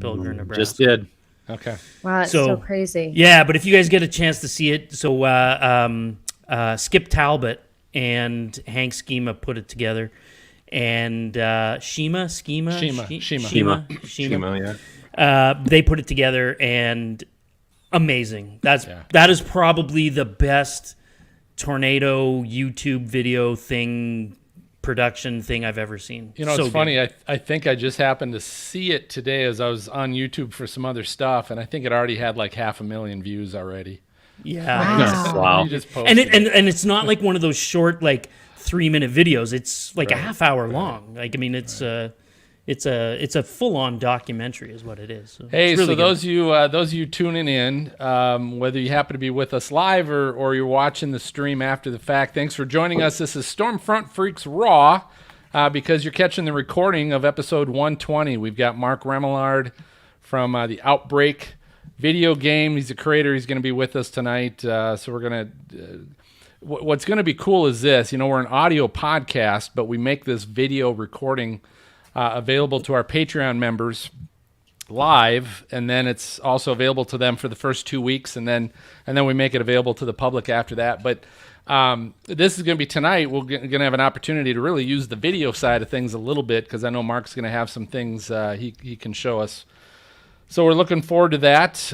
Pilgrim, Nebraska. Just did. Okay. Wow, that's so crazy. Yeah, but if you guys get a chance to see it, so Skip Talbot and Hank Schema put it together, and Shima, yeah. They put it together, and amazing. That is probably the best tornado YouTube video production thing I've ever seen. You know, it's funny. I think I just happened to see it today as I was on YouTube for some other stuff, and I think it already had like 500,000 views already. Yeah. Wow. You just posted And it's not like one of those short 3-minute videos. It's like a half hour long. Like, I mean, it's a full-on documentary is what it is. So Hey, really those of you tuning in, whether you happen to be with us live or you're watching the stream after the fact, thanks for joining us. This is Stormfront Freaks Raw, because you're catching the recording of episode 120. We've got Marc Remillard from the Outbreak video game. He's a creator. He's going to be with us tonight. So we're going to... what's going to be cool is this. You know, we're an audio podcast, but we make this video recording available to our Patreon members live, and then it's also available to them for the first 2 weeks, and then we make it available to the public after that. But this is going to be tonight. We're going to have an opportunity to really use the video side of things a little bit, because I know Mark's going to have some things he can show us. So we're looking forward to that.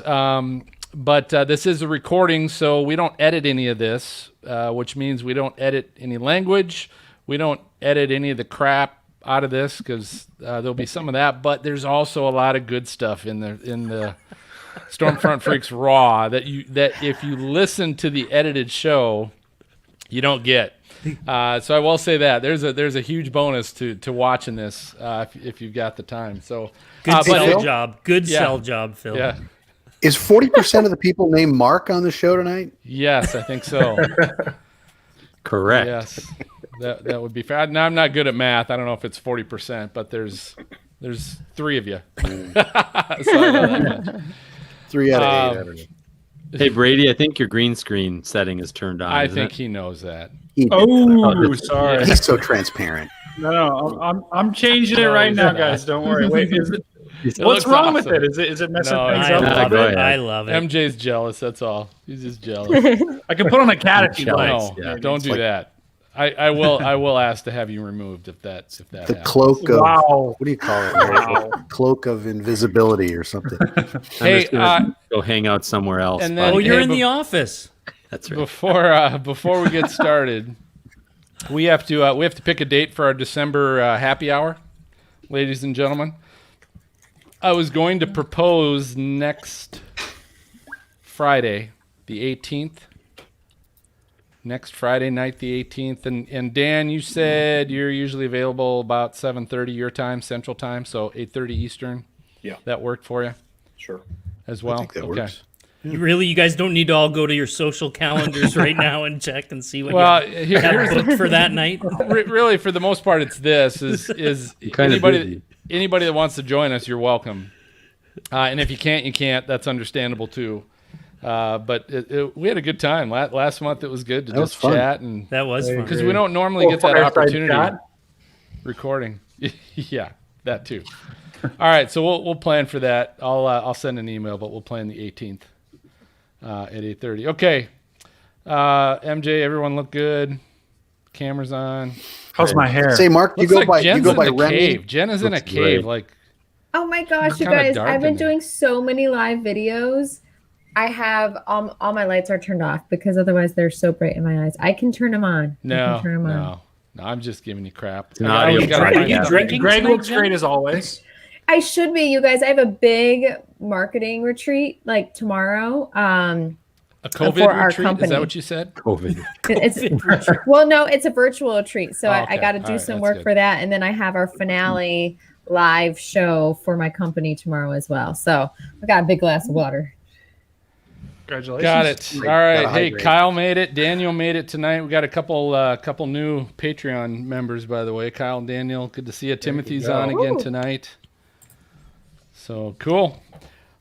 But this is a recording, so we don't edit any of this, which means we don't edit any language. We don't edit any of the crap out of this, because there'll be some of that, but there's also a lot of good stuff in the Stormfront Freaks Raw that if you listen to the edited show, you don't get. So I will say that there's a huge bonus to watching this if you've got the time. So good sell job. Good sell job, Phil. Yeah. Is 40% of the people named Mark on the show tonight? Yes, I think so. Correct. Yes. That would be fair. Now, I'm not good at math. I don't know if it's 40%, but there's 3 of you. So I know that much. 3 out of 8. I don't know. Hey Brady, I think your green screen setting is turned on. I think he knows that. Sorry. He's so transparent. No, I'm changing it right now, guys. Don't worry. Wait, what's wrong with it? Is it messing things up? I love it. MJ's jealous. That's all. He's just jealous. I can put on a cat if you like. No, don't do that. I will ask to have you removed if that The happens. cloak of what do you call it? Wow. Cloak of invisibility or something. Hey, go hang out somewhere else. and then- You're Hey, in the office. That's right. Before we get started, we have to pick a date for our December happy hour, ladies and gentlemen. I was going to propose next Friday, the 18th. Next Friday night, the 18th. And Dan, you said you're usually available about 7:30 your time, Central Time, so 8:30 Eastern. Yeah. That worked for you? Sure. As well? I think that works. You guys don't need to all go to your social calendars right now and check and see what you have here's booked for that night. Really, for the most part, it's this: is anybody that wants to join us, you're welcome. And if you can't, you can't. That's understandable too. But we had a good time last month. It was good to just chat, and That was fun. because we don't normally get that opportunity. Recording, yeah, that too. All right, so we'll plan for that. I'll send an email, but we'll plan the 18th at 8:30. Okay, MJ, everyone look good. Cameras on. How's my hair? Say, Mark, you Looks go by Jen's in the Remy. cave. Jen is in a Looks cave. great. Like, Oh my gosh, you kinda guys! dark I've in been there. doing so many live videos. I have all my lights are turned off because otherwise they're so bright in my eyes. I can turn them on. no, I'm just giving you crap. an audio We gotta podcast. find You out. drinking Greg tonight, looks Jen? great as always. I should be, you guys. I have a big marketing retreat like tomorrow. A COVID for our retreat? Is company. that what you said? COVID. It's well, no, it's a virtual retreat, so Oh, I okay. got to All do right, some that's work good. for that, and then I have our finale live show for my company tomorrow as well. So I got a big glass of water. Congratulations. Got it. All Great. right. Gotta Hey, hydrate. Kyle made it. Daniel made it tonight. We got a couple new Patreon members, by the way. Kyle and Daniel, good to see you. Timothy's on again Ooh. tonight. So cool.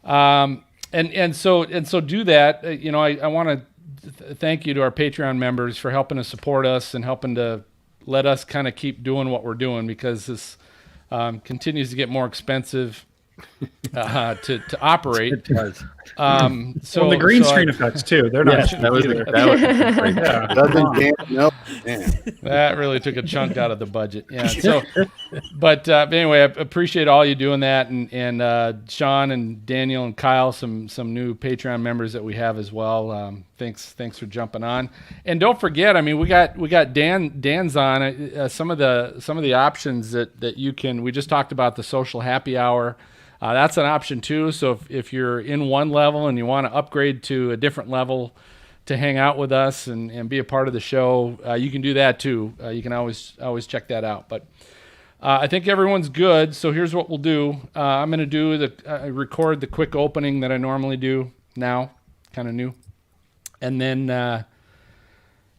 And so do that. I want to thank you to our Patreon members for helping to support us and helping to let us kind of keep doing what we're doing, because this continues to get more expensive to operate. It does. So the green so screen effects too. They're not cheap That was either. yeah. Doesn't Dan know? Man. that really took a chunk out of the budget. Yeah. So, but anyway, I appreciate all you doing that, and Sean and Daniel and Kyle, some new Patreon members that we have as well. Thanks for jumping on, and don't forget. I mean, we got Dan's on some of the options that you can. We just talked about the social happy hour. That's an option too. So if you're in one level and you want to upgrade to a different level to hang out with us and be a part of the show, you can do that too. You can always check that out. But I think everyone's good. So here's what we'll do. I'm going to do record the quick opening that I normally do now, kind of new, and then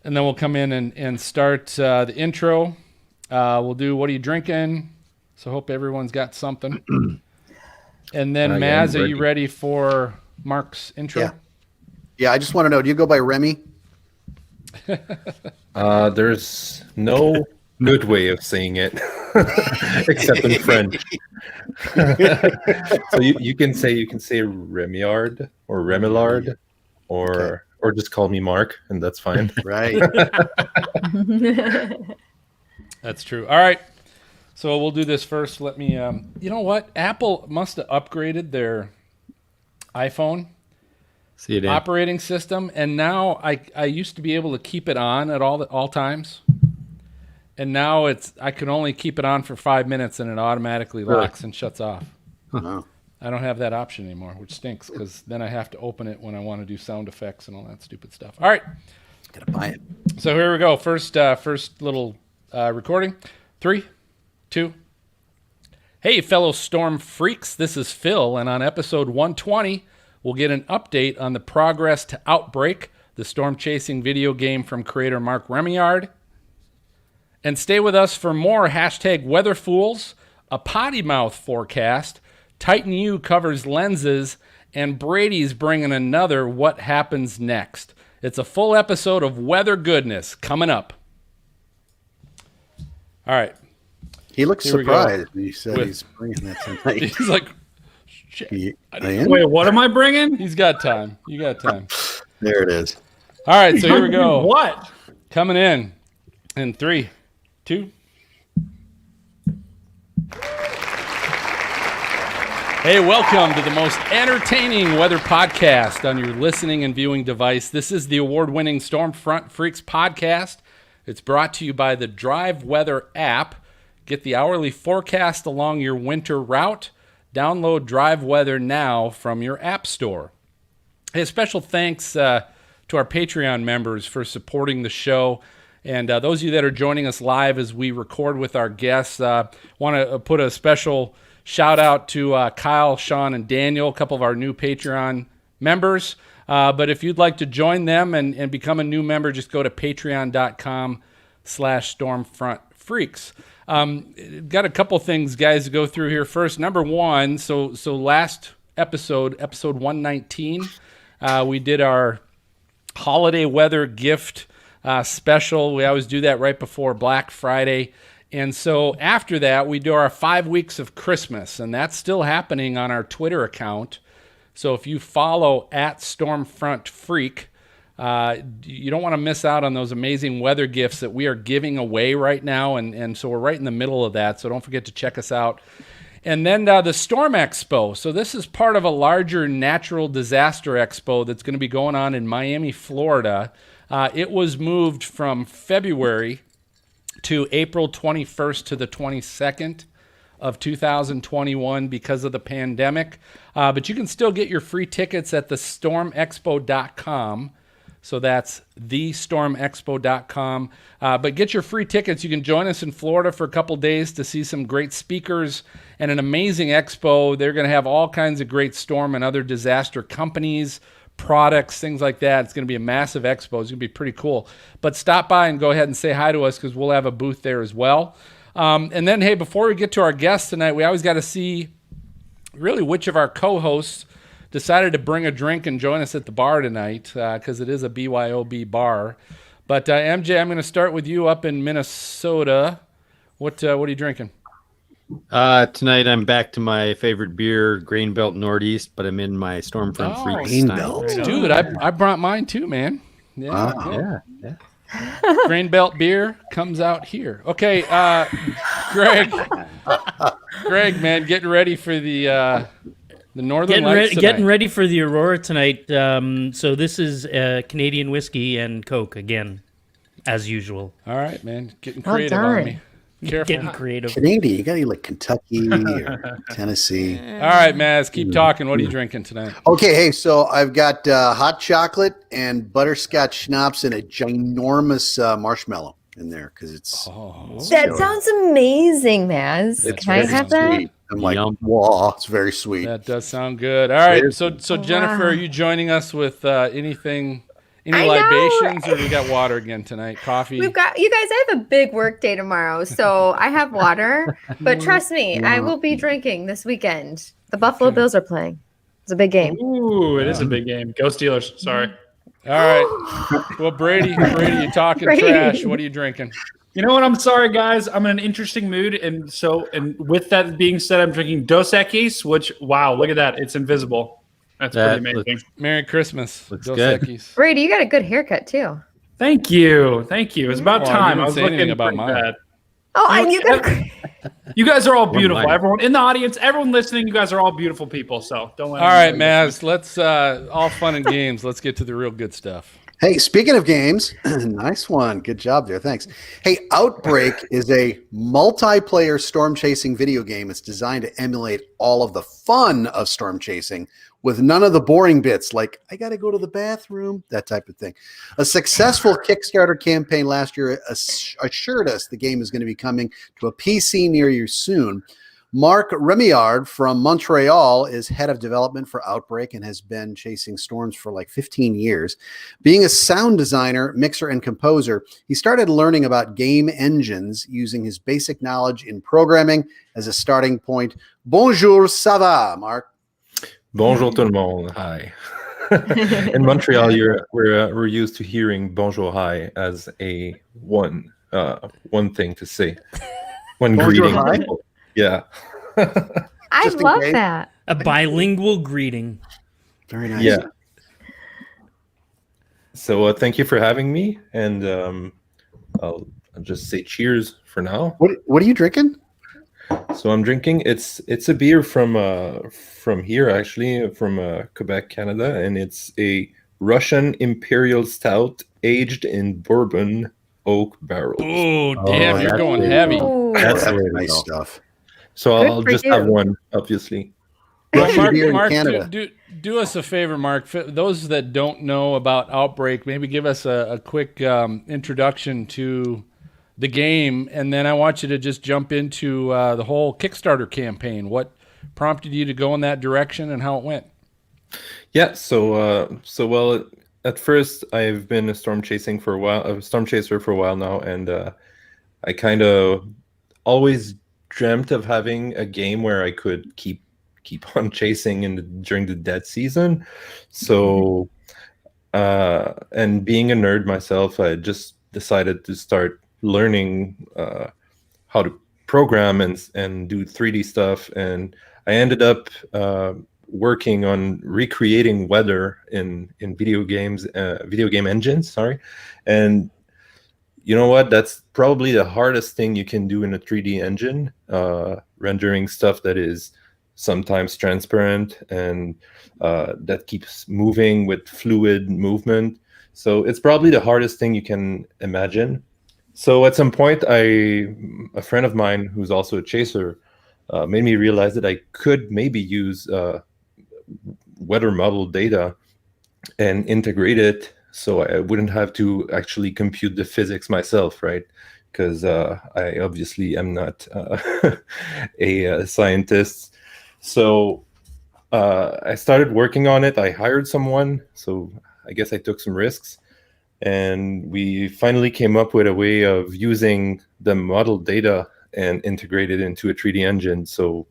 we'll come in and start the intro. We'll do what are you drinking? So hope everyone's got something. And then, Maz, are you ready for Mark's intro? Yeah, I just want to know, do you go by Remy? There's no good way of saying it except in French. So you can say Remillard or Remillard or just call me Mark, and that's fine. Right. That's true. All right. So we'll do this first. Let me, you know what? Apple must have upgraded their iPhone See you, Dan. operating system, and now I used to be able to keep it on at all times, and now I can only keep it on for 5 minutes, and it automatically locks and shuts off. Wow. I don't have that option anymore, which stinks because then I have to open it when I want to do sound effects and all that stupid stuff. All right. Gotta buy it. So here we go. First little recording. 3, 2. Hey, fellow Storm freaks. This is Phil, and on episode 120, we'll get an update on the progress to Outbreak, the storm-chasing video game from creator Marc Remillard. And stay with us for more #WeatherFools, a potty mouth forecast, Titan U covers lenses, and Brady's bringing another What Happens Next. It's a full episode of weather goodness coming up. All right. He looks Here we go. surprised when you said he's bringing that tonight. He's like, shit. Wait, what am I bringing? He's got time. You got time. There it is. All right, so here we go. What? Coming in 3, 2. Hey, welcome to the most entertaining weather podcast on your listening and viewing device. This is the award-winning Stormfront Freaks podcast. It's brought to you by the Drive Weather app. Get the hourly forecast along your winter route. Download Drive Weather now from your app store. Hey, special thanks to our Patreon members for supporting the show. And those of you that are joining us live as we record with our guests, want to put a special shout out to Kyle, Sean, and Daniel, a couple of our new Patreon members. But if you'd like to join them and become a new member, just go to patreon.com/stormfrontfreaks. Got a couple things, guys, to go through here. First, number one, so last episode 119, we did our holiday weather gift special. We always do that right before Black Friday. And so after that, we do our 5 weeks of Christmas, and that's still happening on our Twitter account. So if you follow @StormfrontFreak, you don't want to miss out on those amazing weather gifts that we are giving away right now. And so we're right in the middle of that. So don't forget to check us out. And then the Storm Expo. So this is part of a larger natural disaster expo that's going to be going on in Miami, Florida. It was moved from February to April 21st to the 22nd of 2021 because of the pandemic. But you can still get your free tickets at thestormexpo.com. So that's thestormexpo.com. But get your free tickets. You can join us in Florida for a couple days to see some great speakers and an amazing expo. They're going to have all kinds of great storm and other disaster companies, products, things like that. It's going to be a massive expo. It's going to be pretty cool. But stop by and go ahead and say hi to us because we'll have a booth there as well. And then, hey, before we get to our guests tonight, we always got to see really which of our co-hosts decided to bring a drink and join us at the bar tonight because it is a BYOB bar. But MJ, I'm going to start with you up in Minnesota. What are you drinking? Tonight I'm back to my favorite beer, Grain Belt Northeast, but I'm in my Stormfront Freaks Grain style. Belt. Dude, I brought mine too, man. Yeah, Wow. Yeah. Grain Belt beer comes out here. Okay, Greg, man, getting ready for the Northern Lights tonight. Getting ready for the Aurora tonight. So this is Canadian whiskey and Coke again, as usual. All right, man, getting Well creative on done. me. Careful. Getting creative. Canadian, you got to like Kentucky or Tennessee. All right, Maz, keep talking. What are you drinking tonight? Okay, hey, so I've got hot chocolate and butterscotch schnapps and a ginormous marshmallow in there because it's. That sounds amazing, Maz. It's Can I very have that? sweet. I'm like, Yum. wow, it's very sweet. That does sound good. All right, so Jennifer, Wow. are you joining us with anything, any I know. libations, or we got water again tonight? Coffee. We've got you guys. I have a big work day tomorrow, so I have water. But trust me, I will be drinking this weekend. The Buffalo Bills are playing. It's a big game. Ooh, it is a big game. Go Steelers. Sorry. All right. Well, Brady, you talking Brady. trash. What are you drinking? You know what? I'm sorry, guys. I'm in an interesting mood, and with that being said, I'm drinking Dos Equis, which look at that, it's invisible. That's That pretty amazing. Merry Christmas. Looks Dos good. Equis. Brady, you got a good haircut too. Thank you. It's about Well, time. you I didn't was say anything looking about pretty mine. bad. Oh, and you got. You guys are all beautiful. mine. Everyone in the audience, everyone listening, you guys are all beautiful people. So don't let. All right, anyone know you Maz. Let's all fun and games. Let's get to the real good stuff. Hey, speaking of games, nice one. Good job there. Thanks. Hey, Outbreak is a multiplayer storm chasing video game. It's designed to emulate all of the fun of storm chasing with none of the boring bits like, I got to go to the bathroom, that type of thing. A successful Kickstarter campaign last year assured us the game is going to be coming to a PC near you soon. Marc Remillard from Montreal is head of development for Outbreak and has been chasing storms for like 15 years. Being a sound designer, mixer, and composer, he started learning about game engines using his basic knowledge in programming as a starting point. Bonjour, ça va, Marc? Bonjour tout le monde. Hi. In Montreal, we're used to hearing bonjour hi as a one thing to say when Bonjour, greeting hi? people. Yeah. I Just in love case. that. A bilingual greeting. Very nice. Yeah. So thank you for having me, and I'll just say cheers for now. What are you drinking? So I'm drinking. It's a beer from here, actually, from Quebec, Canada, and it's a Russian Imperial Stout aged in bourbon oak barrels. Oh, damn, you're that's going good. heavy. Ooh. That's the way to nice go. stuff. So Good I'll for just you. have one, obviously. Russian beer in Mark, Canada. do us a favor, Mark. For those that don't know about Outbreak, maybe give us a quick introduction to the game, and then I want you to just jump into the whole Kickstarter campaign. What prompted you to go in that direction and how it went? Yeah. So at first I've been a storm chaser for a while now, and I kind of always dreamt of having a game where I could keep on chasing during the dead season. So, and being a nerd myself, I just decided to start learning how to program and do 3D stuff. And I ended up working on recreating weather in video game engines. Sorry, and you know what? That's probably the hardest thing you can do in a 3D engine, rendering stuff that is sometimes transparent and that keeps moving with fluid movement. So it's probably the hardest thing you can imagine. So at some point, a friend of mine who's also a chaser made me realize that I could maybe use weather model data and integrate it so I wouldn't have to actually compute the physics myself, right? Because I obviously am not a scientist. So I started working on it. I hired someone, so I guess I took some risks. And we finally came up with a way of using the model data and integrate it into a 3D engine. So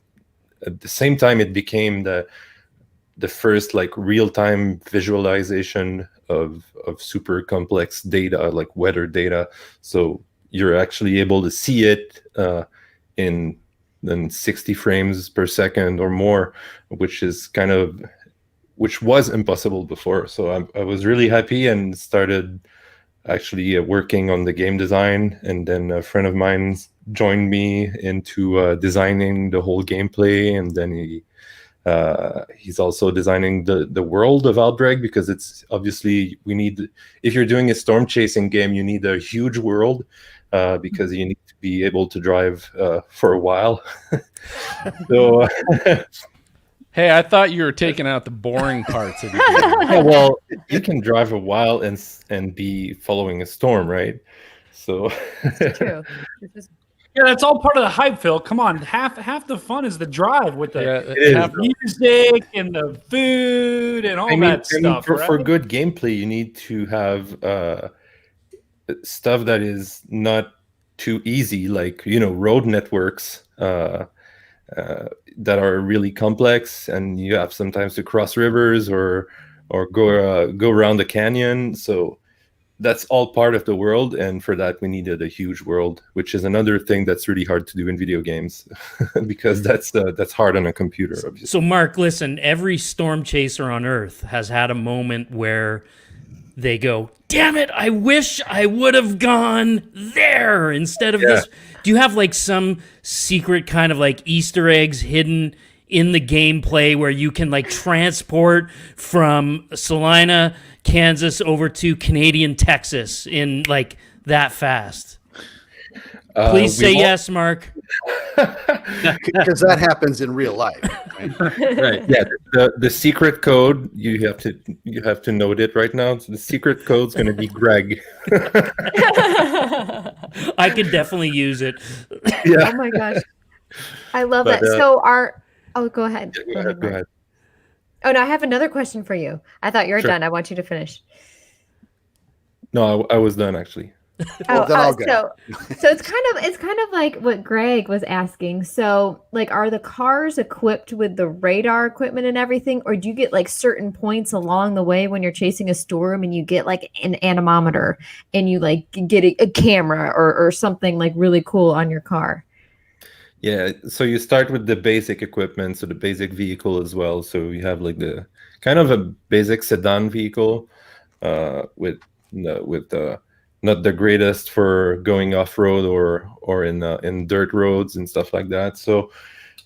at the same time, it became the first like real-time visualization of super complex data, like weather data. So you're actually able to see it in than 60 frames per second or more, which was impossible before. So I was really happy and started actually working on the game design. And then a friend of mine joined me into designing the whole gameplay. And then he's also designing the world of Outbreak, because it's obviously if you're doing a storm chasing game, you need a huge world, because you need to be able to drive for a while. So Hey, I thought you were taking out the boring parts of the game. yeah, well, you can drive a while and be following a storm, right? So True. Yeah, that's all part of the hype, Phil. Come on, half the fun is the drive with the Yeah, music and the food and all that stuff. For good gameplay, you need to have stuff that is not too easy, like road networks that are really complex, and you have sometimes to cross rivers or go around the canyon. So that's all part of the world, and for that we needed a huge world, which is another thing that's really hard to do in video games because that's hard on a computer, obviously. So Mark, listen, every storm chaser on Earth has had a moment where they go, damn it, I wish I would have gone there instead of this. Do you have like some secret kind of like Easter eggs hidden in the gameplay where you can like transport from Salina, Kansas over to Canadian Texas in like that fast? Please say yes, Mark. Because that happens in real life. Right? Right. Yeah. The secret code, you have to note it right now. So the secret code is going to be Greg. I could definitely use it. Yeah. Oh my gosh. I love that. So go ahead. Yeah, go ahead. Oh no, I have another question for you. I thought you were Sure. done. I want you to finish. No, I was done actually. Well, then I'll go. So it's kind of like what Greg was asking. So like, are the cars equipped with the radar equipment and everything, or do you get like certain points along the way when you're chasing a storm and you get like an anemometer and you like get a camera or something like really cool on your car? Yeah, so you start with the basic equipment, so the basic vehicle as well. So you have like the kind of a basic sedan vehicle with not the greatest for going off road or in dirt roads and stuff like that. So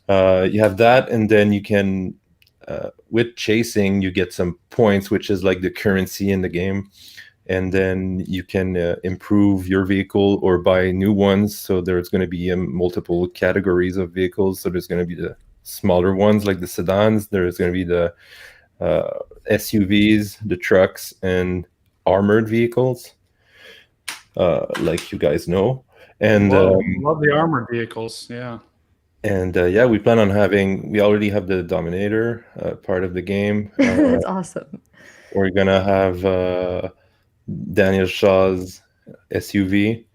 you have that, and then you can with chasing you get some points, which is like the currency in the game, and then you can improve your vehicle or buy new ones. So there's going to be multiple categories of vehicles. So there's going to be the smaller ones like the sedans. There's going to be the SUVs, the trucks, and armored vehicles. Like you guys know, and love the armored vehicles. Yeah, and we plan on we already have the Dominator part of the game. That's awesome. We're gonna have Daniel Shaw's SUV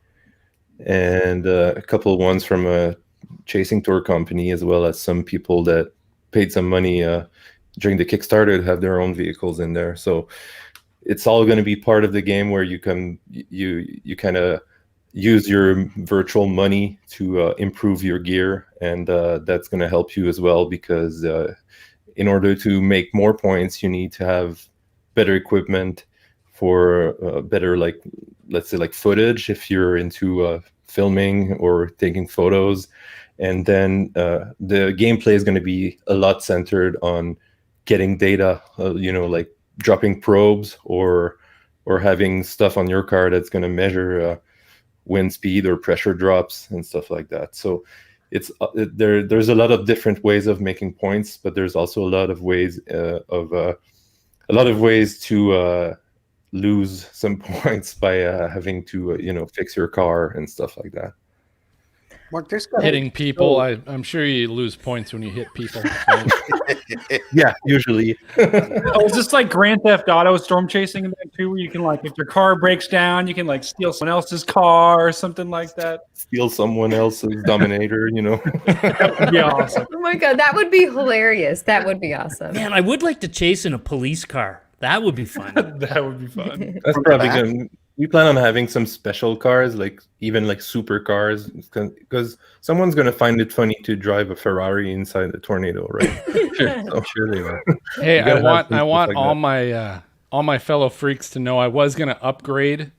and a couple ones from a chasing tour company, as well as some people that paid some money during the Kickstarter to have their own vehicles in there. So it's all going to be part of the game where you kind of use your virtual money to improve your gear, and that's going to help you as well, because in order to make more points, you need to have better equipment for better, like, let's say, like footage if you're into filming or taking photos. And then the gameplay is going to be a lot centered on getting data, like dropping probes or having stuff on your car that's going to measure wind speed or pressure drops and stuff like that. So it's there's a lot of different ways of making points, but there's also a lot of ways to lose some points by having to fix your car and stuff like that. Mark, there's Hitting people, I'm sure you lose points when you hit people. Right? Yeah, usually. Oh, is this like Grand Theft Auto storm chasing in that too, where you can, like, if your car breaks down, you can like steal someone else's car or something like that? Steal someone else's Dominator, That would be awesome. Oh my god, that would be hilarious. That would be awesome. Man, I would like to chase in a police car. That would be fun. That would be fun. That's From probably the back? going. we plan on having some special cars, like even like supercars, because someone's gonna find it funny to drive a Ferrari inside a tornado, right? Sure they will. Hey, You gotta have some I stuff want like all my fellow freaks to know I was going to upgrade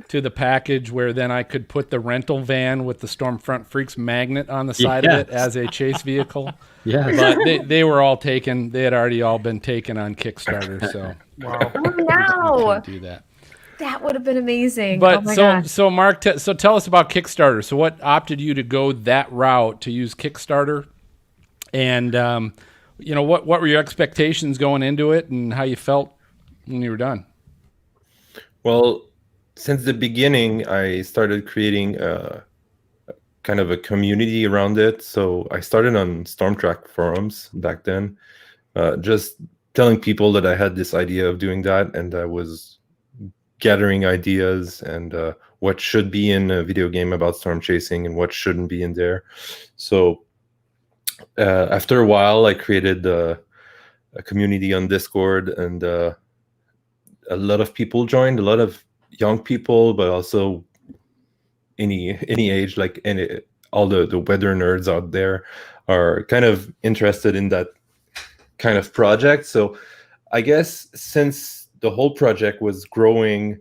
to the package where then I could put the rental van with the Stormfront Freaks magnet on the side of it Yes. as a chase vehicle. Yeah. But they were all taken. They had already all been taken on Kickstarter, so Wow. Oh no, couldn't do that. that would have been amazing. But oh my gosh. so Mark, so tell us about Kickstarter. So what opted you to go that route to use Kickstarter, and what were your expectations going into it, and how you felt when you were done? Well, since the beginning, I started creating kind of a community around it. So I started on Stormtrack forums back then, just telling people that I had this idea of doing that, and I was gathering ideas and what should be in a video game about storm chasing and what shouldn't be in there. So after a while, I created a community on Discord, and a lot of people joined, a lot of young people, but also any age, like all the weather nerds out there are kind of interested in that kind of project. So I guess since the whole project was growing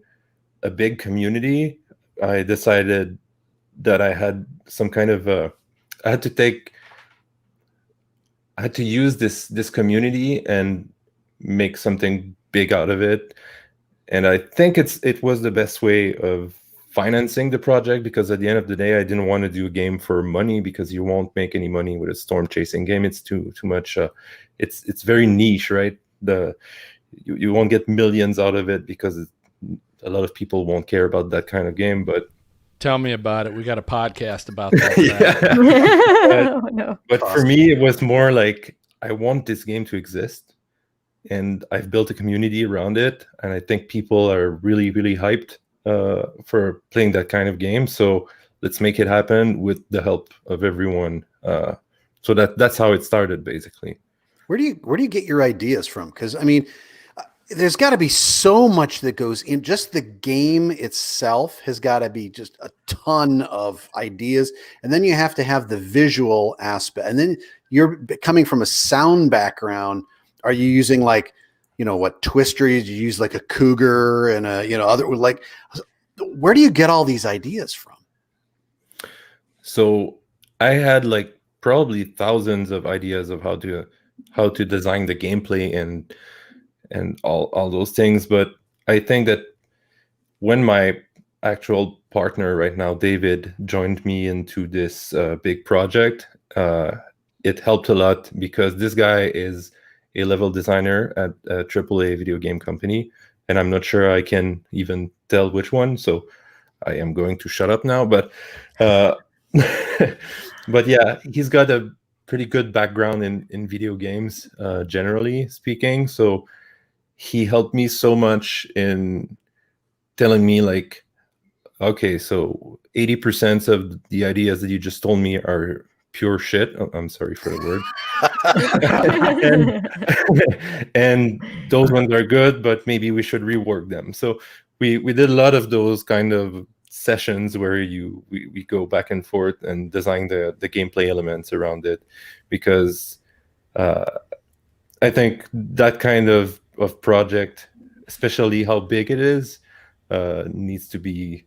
a big community, I decided that I had some kind of I had to use this community and make something big out of it. And I think it was the best way of financing the project, because at the end of the day, I didn't want to do a game for money, because you won't make any money with a storm chasing game. It's too much. It's very niche, right? You won't get millions out of it because a lot of people won't care about that kind of game. But Tell me about it. We got a podcast about that. yeah. Oh, no. But for me, it was more like, I want this game to exist, and I've built a community around it, and I think people are really, really hyped for playing that kind of game. So let's make it happen with the help of everyone. So that's how it started, basically. Where do you get your ideas from? Because I mean, there's got to be so much that goes in. Just the game itself has got to be just a ton of ideas, and then you have to have the visual aspect. And then you're coming from a sound background. Are you using like, what twisters? You use like a cougar and other, like, where do you get all these ideas from? So I had like probably thousands of ideas of how to design the gameplay and all those things. But I think that when my actual partner right now, David, joined me into this big project, it helped a lot, because this guy is a level designer at a AAA video game company, and I'm not sure I can even tell which one, so I am going to shut up now. But but yeah, he's got a pretty good background in video games, generally speaking. So he helped me so much in telling me, like, okay, so 80% of the ideas that you just told me are pure shit. I'm sorry for the word. and those ones are good, but maybe we should rework them. So we did a lot of those kind of sessions where we go back and forth and design the gameplay elements around it, because I think that kind of project, especially how big it is, needs to be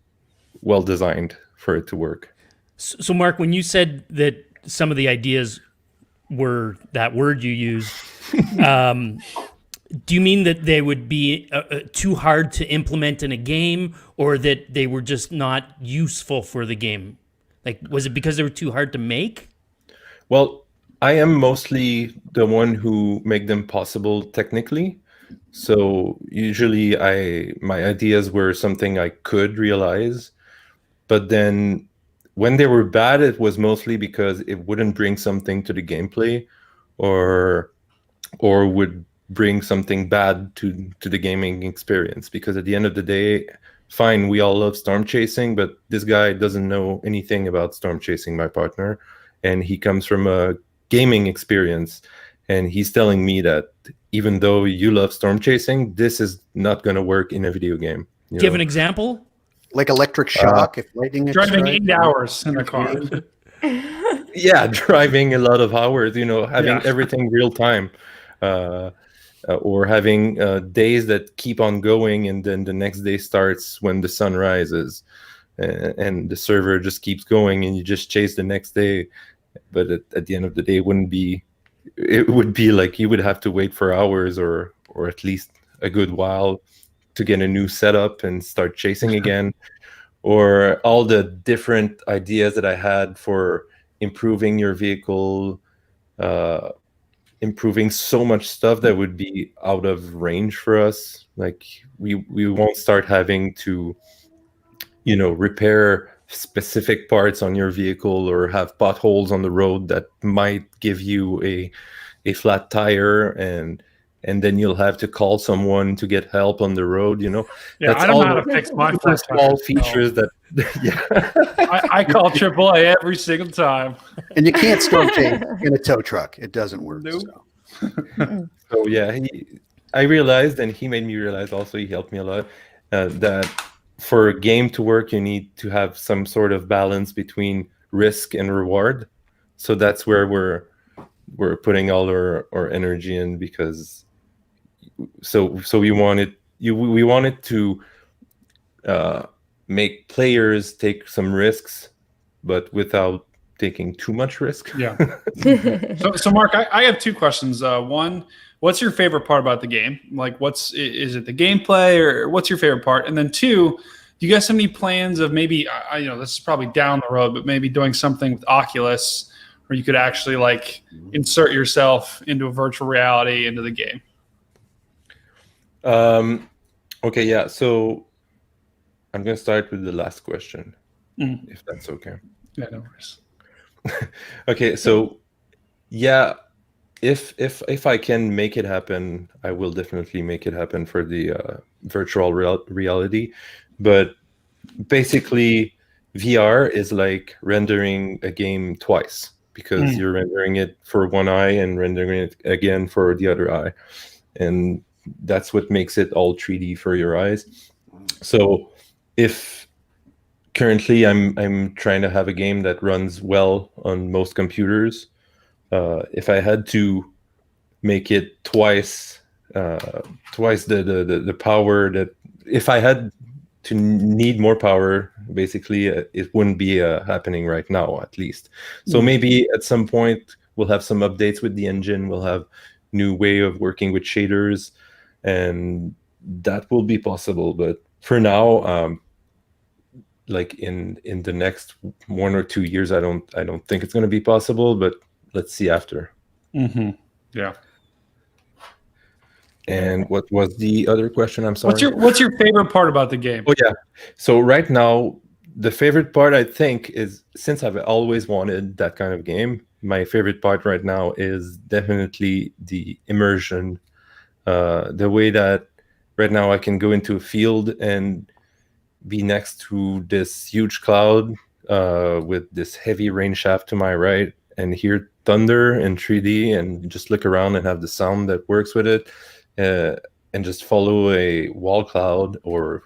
well designed for it to work. So Mark, when you said that some of the ideas were that word you used, do you mean that they would be too hard to implement in a game, or that they were just not useful for the game? Like, was it because they were too hard to make? Well, I am mostly the one who make them possible technically. So usually my ideas were something I could realize, but then when they were bad, it was mostly because it wouldn't bring something to the gameplay, or would bring something bad to the gaming experience. Because at the end of the day, fine, we all love storm chasing, but this guy doesn't know anything about storm chasing, my partner, and he comes from a gaming experience, and he's telling me that even though you love storm chasing, this is not going to work in a video game. you Give know. an example. Like electric shock, if lightning Driving strikes? 8 hours in the car. Yeah, driving a lot of hours, having Yeah. everything real time, or having days that keep on going, and then the next day starts when the sun rises, and the server just keeps going, and you just chase the next day. But at the end of the day, it would be like you would have to wait for hours, or at least a good while, to get a new setup and start chasing again. Or all the different ideas that I had for improving your vehicle, improving so much stuff that would be out of range for us. Like we won't start having to, repair specific parts on your vehicle, or have potholes on the road that might give you a flat tire, and then you'll have to call someone to get help on the road. Yeah, That's I don't know all how to fix my super flat small tires, no. features that I call AAA every single time. And you can't storm chase in a tow truck. It doesn't work. Nope. So. So yeah, I realized, and he made me realize also, he helped me a lot, that for a game to work, you need to have some sort of balance between risk and reward. So that's where we're putting all our energy in, because so we wanted to make players take some risks, but without taking too much risk. Yeah. So Mark, I have 2 questions. One, what's your favorite part about the game? Like, is it the gameplay, or what's your favorite part? And then 2, do you guys have any plans of maybe, this is probably down the road, but maybe doing something with Oculus where you could actually like insert yourself into a virtual reality into the game? Okay, yeah. So I'm going to start with the last question, if that's okay. Yeah, no worries. Okay, so yeah, if I can make it happen, I will definitely make it happen for the virtual reality. But basically, VR is like rendering a game twice, because you're rendering it for one eye and rendering it again for the other eye, and that's what makes it all 3D for your eyes. So if currently I'm trying to have a game that runs well on most computers, if I had to make it twice the power, that if I had to need more power, basically it wouldn't be happening right now, at least. So maybe at some point we'll have some updates with the engine, we'll have new way of working with shaders, and that will be possible. But for now, like in the next 1 or 2 years, I don't think it's going to be possible, but let's see after. Yeah. And what was the other question? I'm sorry. What's your favorite part about the game? Oh yeah. So right now, the favorite part, I think, is, since I've always wanted that kind of game, my favorite part right now is definitely the immersion. The way that right now I can go into a field and be next to this huge cloud with this heavy rain shaft to my right, and hear thunder in 3D, and just look around and have the sound that works with it, and just follow a wall cloud, or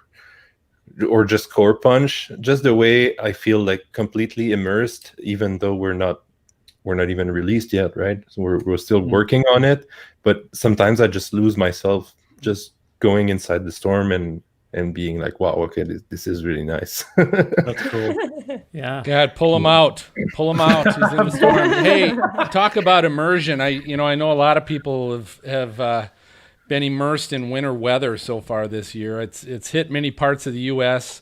just core punch. Just the way I feel like completely immersed, even though we're not even released yet, right? So we're still working on it, but sometimes I just lose myself just going inside the storm and being like, wow, okay, this is really nice. That's cool. Yeah. God, pull him out. Pull him out. He's in the storm. Hey, talk about immersion. I know a lot of people have been immersed in winter weather so far this year. It's hit many parts of the U.S.,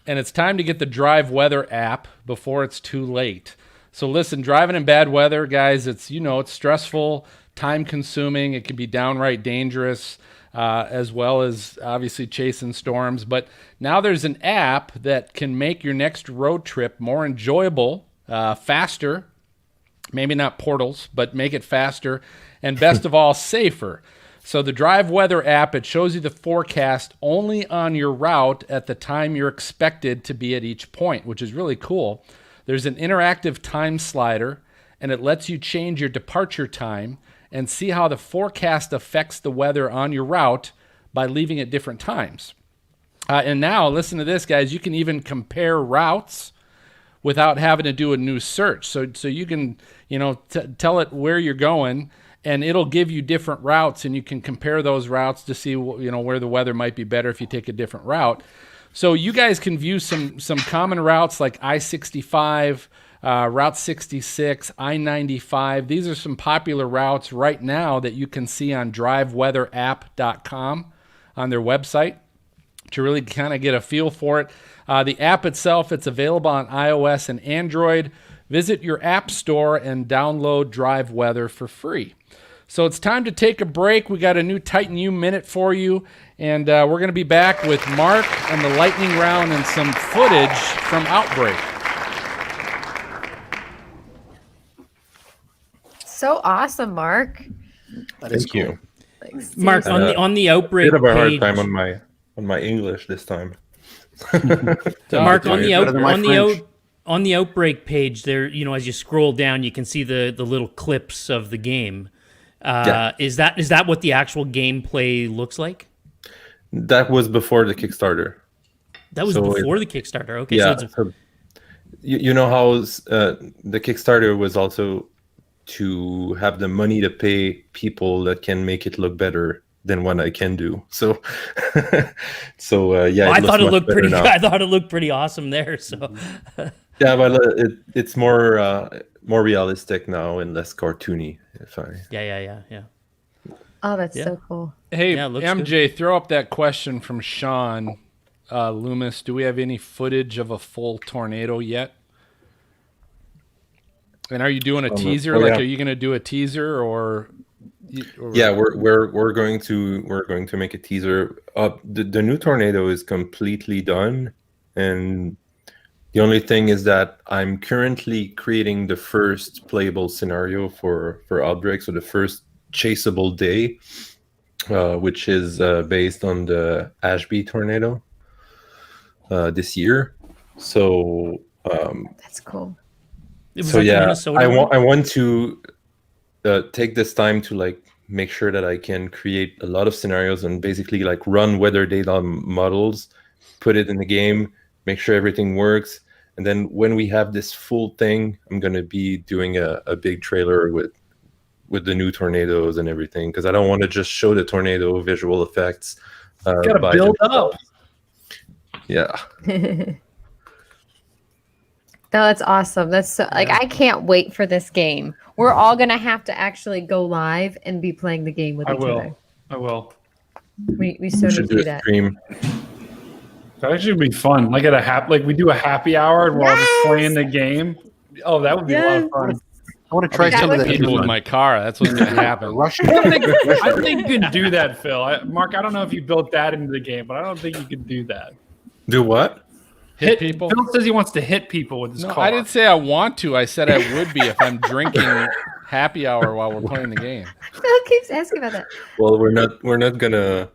and it's time to get the Drive Weather app before it's too late. So listen, driving in bad weather, guys, it's stressful, time-consuming. It can be downright dangerous, as well as obviously chasing storms. But now there's an app that can make your next road trip more enjoyable, faster, maybe not portals, but make it faster, and best of all, safer. So the Drive Weather app, it shows you the forecast only on your route at the time you're expected to be at each point, which is really cool. There's an interactive time slider, and it lets you change your departure time and see how the forecast affects the weather on your route by leaving at different times. And now, listen to this, guys. You can even compare routes without having to do a new search. So you can, tell it where you're going, and it'll give you different routes, and you can compare those routes to see, where the weather might be better if you take a different route. So you guys can view some common routes like I-65, Route 66, I-95. These are some popular routes right now that you can see on driveweatherapp.com on their website to really kind of get a feel for it. The app itself, it's available on iOS and Android. Visit your app store and download Drive Weather for free. So it's time to take a break. We got a new Titan U Minute for you, and we're going to be back with Mark and the lightning round and some footage from Outbreak. So awesome, Mark. That is Thank you. Like, Mark, seriously. on the Outbreak Bit of a hard page, time on my English this time. Mark, on Better than my French. on the Outbreak page, there, as you scroll down, you can see the little clips of the game. Yeah. Is that what the actual gameplay looks like? That was before the Kickstarter. That was So before the Kickstarter. Okay, Yeah. so it's, So you know how the Kickstarter was also to have the money to pay people that can make it look better than what I can do. So, yeah. I thought it looks looked much pretty. better now. I thought it looked pretty awesome there. So Yeah, but it's more realistic now and less cartoony. yeah. Oh, that's Yeah. so cool. Hey, Yeah, it looks MJ, throw up that question from Sean Loomis. Do we have any footage of a full tornado yet? And are you doing a teaser? yeah. Are you going to do a teaser or Yeah, we're going to make a teaser. The new tornado is completely done, and the only thing is that I'm currently creating the first playable scenario for Outbreak, so the first chaseable day, which is based on the Ashby tornado this year. So That's cool. it was so like the yeah, Minnesota I one? want to take this time to make sure that I can create a lot of scenarios and basically run weather data models, put it in the game, make sure everything works, and then when we have this full thing, I'm gonna be doing a big trailer with the new tornadoes and everything, because I don't want to just show the tornado visual effects. Gotta by build themselves. up. Yeah. No, that's awesome. That's so, I can't wait for this game. We're all gonna have to actually go live and be playing the game with I each other. will. I will. We so need Should to do do a that. stream. That actually would be fun. Like we do a happy hour and we're all just playing the game. Oh, that would be a lot of fun. I want to try That some would of be that. people with my car? That's what's going to happen. Russian. I don't think you can do that, Phil. Mark, I don't know if you built that into the game, but I don't think you can do that. Do what? Hit people? Phil says he wants to hit people with his No, car. I didn't say I want to. I said I would be if I'm drinking happy hour while we're playing the game. Phil keeps asking about that. Well, we're not gonna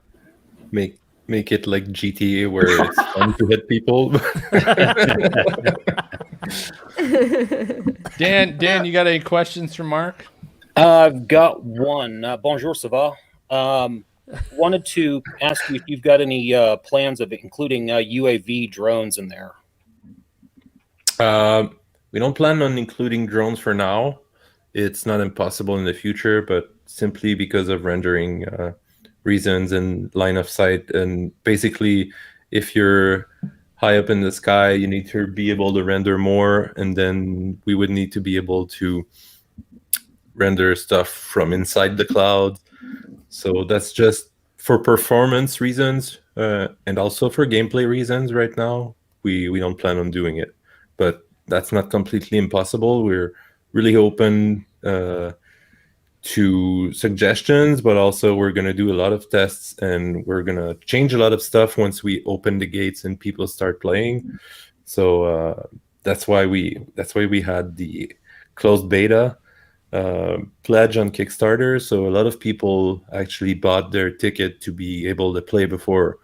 make it like GTA where it's fun to hit people. Dan, you got any questions for Mark? I've got one. Bonjour, ça va? Wanted to ask you if you've got any plans of including UAV drones in there. We don't plan on including drones for now. It's not impossible in the future, but simply because of rendering reasons and line of sight. And basically, if you're high up in the sky, you need to be able to render more, and then we would need to be able to render stuff from inside the cloud. So that's just for performance reasons and also for gameplay reasons right now. We don't plan on doing it, but that's not completely impossible. We're really open to suggestions, but also we're going to do a lot of tests and we're going to change a lot of stuff once we open the gates and people start playing. So that's why we had the closed beta pledge on Kickstarter. So a lot of people actually bought their ticket to be able to play before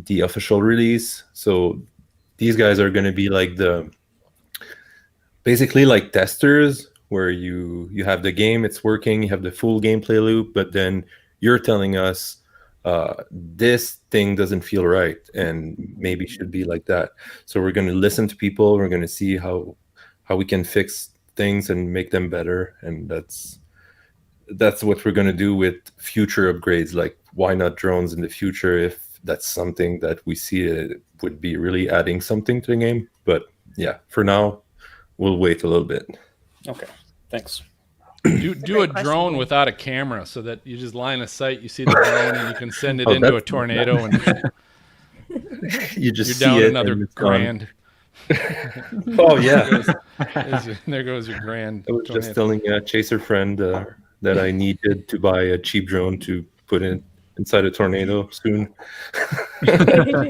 the official release. So these guys are going to be like basically like testers, where you have the game, it's working, you have the full gameplay loop, but then you're telling us this thing doesn't feel right and maybe should be like that. So we're going to listen to people. We're going to see how we can fix things and make them better. And that's what we're going to do with future upgrades. Like, why not drones in the future if that's something that we see it would be really adding something to the game. But yeah, for now, we'll wait a little bit. Okay, thanks. Do a drone without a camera so that you just line of sight, you see the drone and you can send it into a tornado and you just you're down see it another and it's gone. grand. Oh yeah. There goes your grand. I was tornado. just telling a chaser friend that I needed to buy a cheap drone to put inside a tornado soon.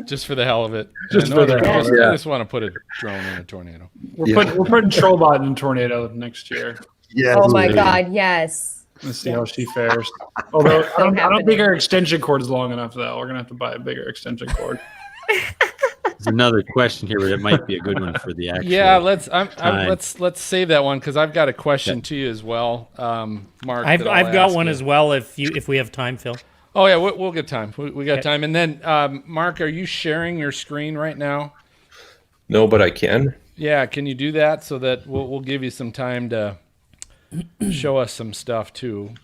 Just for the hell of it. Just for the hell of it. I just want to put a drone in a tornado. We're putting Trollbot in tornado next year. Yes. Oh my God, yes. Let's see how she fares. Although So I don't happening. think our extension cord is long enough, though. We're gonna have to buy a bigger extension cord. There's another question here, but it might be a good one for the actual. Yeah, let's time. let's save that one because I've got a question to you as well, Mark. I've that I'll got ask one you. as well if we have time, Phil. Oh yeah, we'll get time. We got time. And then Mark, are you sharing your screen right now? No, but I can. Yeah, can you do that so that we'll give you some time to show us some stuff too.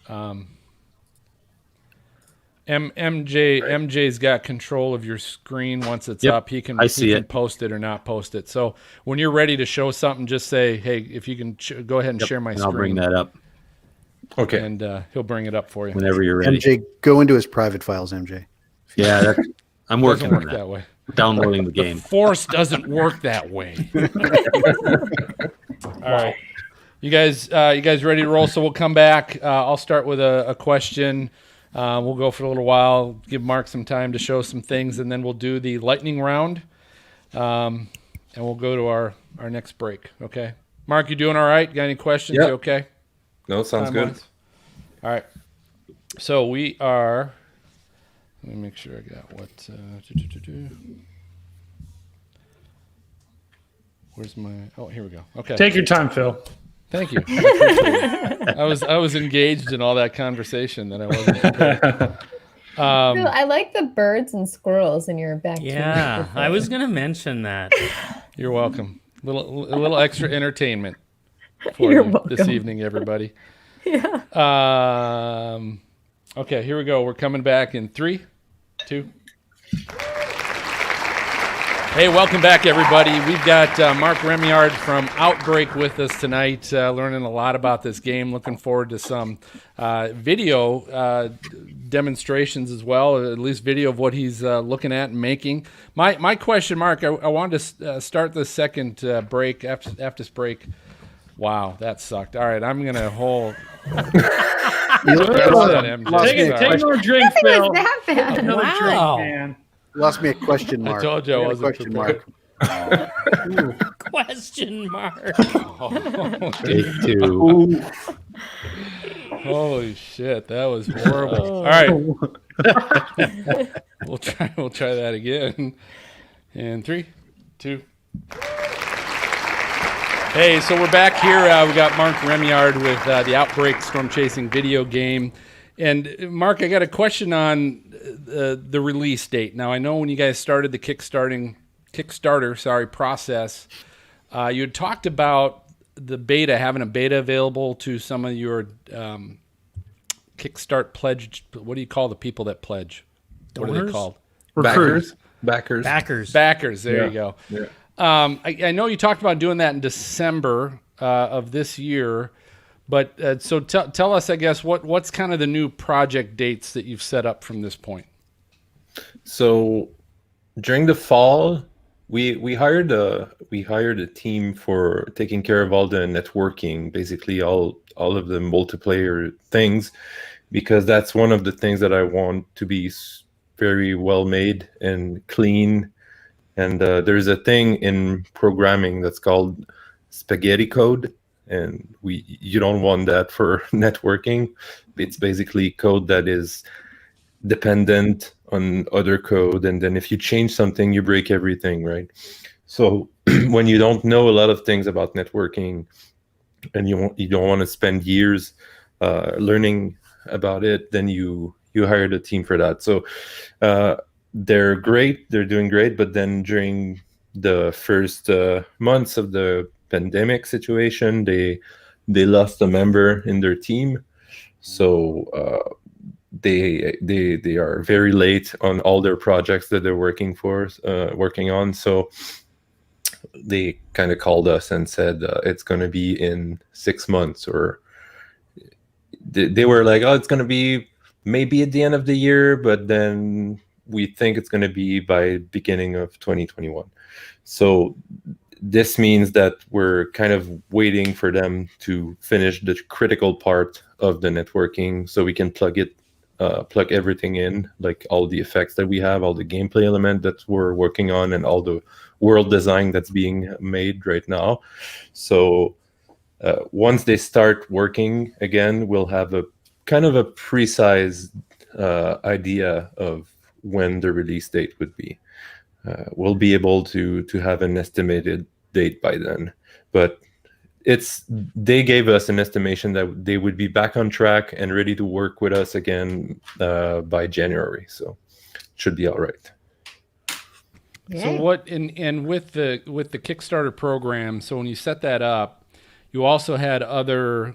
MJ's got control of your screen once it's Yep, up. He can I see can it. post it or not post it. So when you're ready to show something, just say, "Hey, if you can go ahead and share my And screen." I'll bring that up Okay. and he'll bring it up for you. whenever you're ready. MJ, go into his private files, MJ. Yeah, I'm working Doesn't on work that. that way. Downloading the game. Force doesn't work that way. All right. You guys ready to roll? So we'll come back. I'll start with a question. We'll go for a little while, give Mark some time to show some things, and then we'll do the lightning round. And we'll go to our next break. Okay. Mark, you doing all right? Got any questions? Yep. You okay? No, sounds good. Time-wise? All right. So we are. Let me make sure I got what. Where's my? Oh, here we go. Okay. Take your time, Phil. Thank you. I appreciate it. I was engaged in all that conversation that I wasn't prepared. Phil, I like the birds and squirrels in your back. Yeah, I was gonna mention that. You're welcome. A little extra entertainment for You're you this welcome. evening, everybody. Yeah. Okay, here we go. We're coming back in 3, 2. Hey, welcome back, everybody. We've got Marc Remillard from Outbreak with us tonight, learning a lot about this game. Looking forward to some video demonstrations as well, or at least video of what he's looking at and making. My question, Mark, I wanted to start the second break after this break. Wow, that sucked. All right, I'm going to hold. Take another drink, It Phil. was that bad. Another Wow. drink, man. You lost me a question mark. I told you I got a wasn't question prepared. mark. Question mark. Take 2. Holy shit, that was horrible. All right. We'll try that again. And 3, 2. Hey, so we're back here. We got Marc Remillard with the Outbreak storm chasing video game. And Mark, I got a question on the release date. Now, I know when you guys started the Kickstarter process, you had talked about the beta, having a beta available to some of your Kickstart pledge. What do you call the people that pledge? What are they Donors? called? Backers. Backers. There you go. Yeah. I know you talked about doing that in December of this year, but so tell us, I guess, what's kind of the new project dates that you've set up from this point? So during the fall, we hired a team for taking care of all the networking, basically all of the multiplayer things, because that's one of the things that I want to be very well made and clean. And there's a thing in programming that's called spaghetti code, and you don't want that for networking. It's basically code that is dependent on other code, and then if you change something, you break everything, right? So when you don't know a lot of things about networking, and you don't want to spend years learning about it, then you you hired a team for that. So they're great, they're doing great, but then during the first months of the pandemic situation, they lost a member in their team. So they are very late on all their projects that they're working on. So they kind of called us and said it's going to be in 6 months, or they were like, oh, it's going to be maybe at the end of the year, but then we think it's going to be by beginning of 2021. So this means that we're kind of waiting for them to finish the critical part of the networking so we can plug everything in, like all the effects that we have, all the gameplay element that we're working on, and all the world design that's being made right now. So once they start working again, we'll have a kind of a precise idea of when the release date would be. We'll be able to have an estimated date by then, but they gave us an estimation that they would be back on track and ready to work with us again by January. So it should be all right. So what and with the Kickstarter program, so when you set that up, you also had other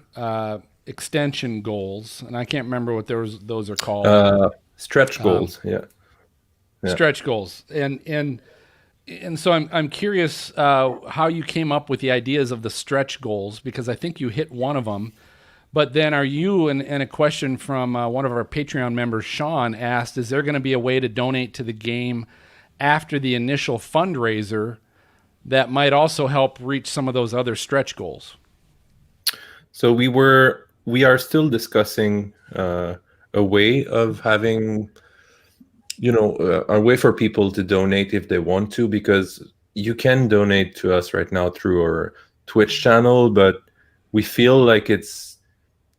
extension goals, and I can't remember what those are called. Stretch goals, yeah. Stretch goals, and so I'm curious how you came up with the ideas of the stretch goals, because I think you hit one of them. But then are you, and a question from one of our Patreon members, Sean, asked, is there going to be a way to donate to the game after the initial fundraiser that might also help reach some of those other stretch goals? So we are still discussing a way of having, a way for people to donate if they want to, because you can donate to us right now through our Twitch channel, but we feel like it's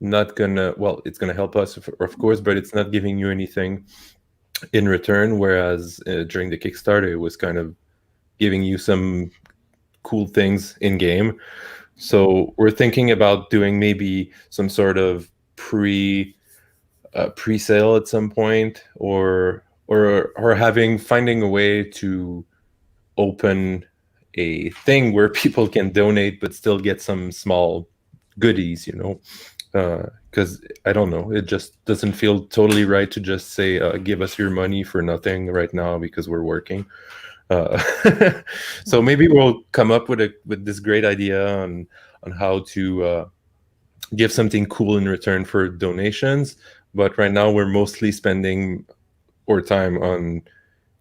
not gonna, it's gonna help us, of course, but it's not giving you anything in return, whereas during the Kickstarter, it was kind of giving you some cool things in game. So we're thinking about doing maybe some sort of pre-sale at some point, or finding a way to open a thing where people can donate but still get some small goodies, because I don't know, it just doesn't feel totally right to just say give us your money for nothing right now because we're working. So maybe we'll come up with this great idea on how to give something cool in return for donations. But right now we're mostly spending our time on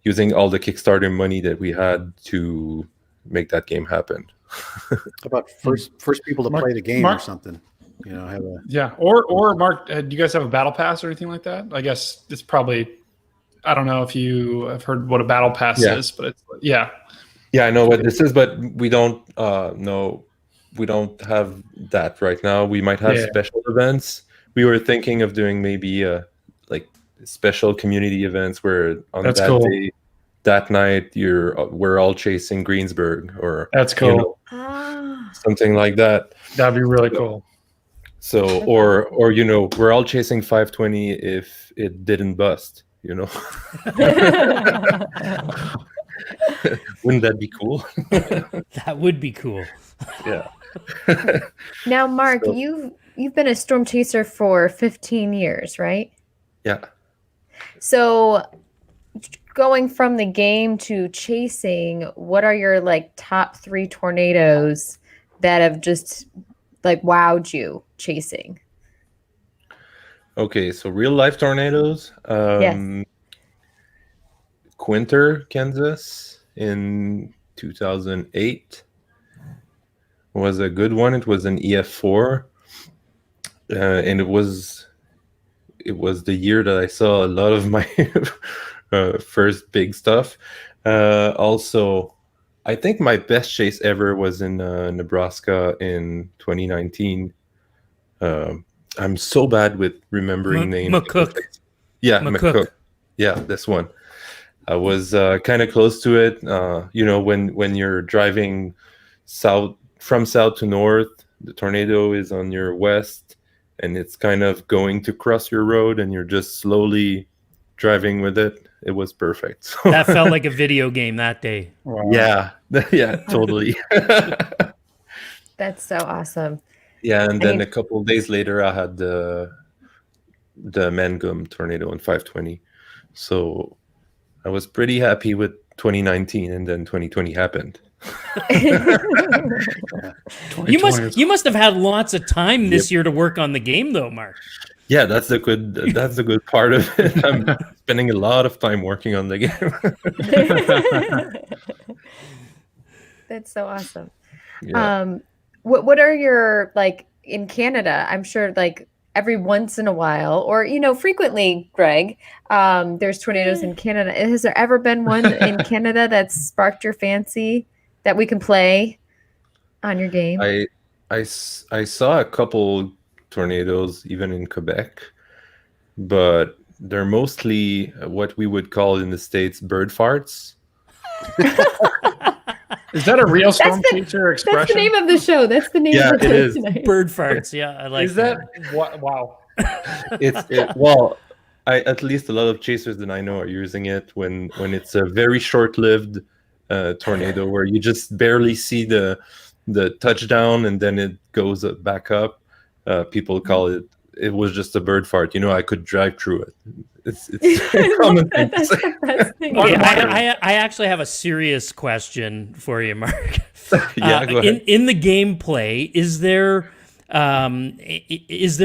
using all the Kickstarter money that we had to make that game happen. How about first people to play the game or something? Have a Or Mark, do you guys have a battle pass or anything like that? I guess it's probably, I don't know if you have heard what a battle pass is, but it's yeah, I know what this is, but we don't know. We don't have that right now. We might have special events. We were thinking of doing maybe like special community events where on that day, that night, we're all chasing Greensburg, or that's cool, something like that. That'd be really cool. So, or we're all chasing 520 if it didn't bust. Wouldn't that be cool? That would be cool. Yeah. Now, Mark, you've been a storm chaser for 15 years, right? Yeah. So going from the game to chasing, what are your top 3 tornadoes that have just wowed you chasing? Okay, so real life tornadoes. Yes. Quinter, Kansas in 2008 was a good one. It was an EF4, and it was the year that I saw a lot of my first big stuff. Also, I think my best chase ever was in Nebraska in 2019. I'm so bad with remembering names. McCook. Yeah, McCook. Yeah, this one. I was kind of close to it. When you're driving from south to north, the tornado is on your west, and it's kind of going to cross your road, and you're just slowly driving with it. It was perfect. So, That felt like a video game that day. Wow. yeah, yeah, totally. That's so awesome. Yeah, and I then mean- a couple of days later, I had the Mangum tornado in 520. So I was pretty happy with 2019, and then 2020 happened. You must have had lots of time this year to work on the game, though, Mark. Yeah, that's the good part of it. I'm spending a lot of time working on the game. That's so awesome. Yeah. What are your, like, in Canada? I'm sure, like, every once in a while, or frequently, Greg, there's tornadoes in Canada. Has there ever been one in Canada that's sparked your fancy that we can play on your game? I saw a couple tornadoes even in Quebec, but they're mostly what we would call in the States bird farts. Is that a real storm chaser expression? That's the name of the show. That's the name Yeah, of the it show is. tonight. Bird farts. Yeah, I like Is that what? Wow. Well, at least a lot of chasers that I know are using it when it's a very short-lived tornado where you just barely see the touchdown and then it goes back up. People call it was just a bird fart. I could drive through it. It's a common thing to That's say. the best thing. Okay, ever. I actually have a serious question for you, Mark. Yeah, go ahead. In the gameplay, is there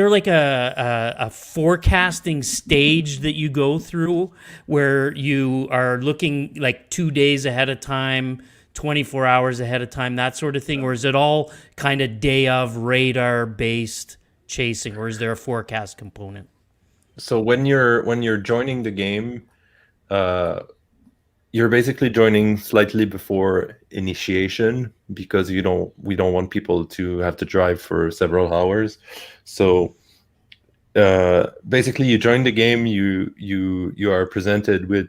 like a forecasting stage that you go through where you are looking like 2 days ahead of time, 24 hours ahead of time, that sort of thing, or is it all kind of day of radar based chasing, or is there a forecast component? So when you're joining the game, you're basically joining slightly before initiation because we don't want people to have to drive for several hours. So basically, you join the game, you are presented with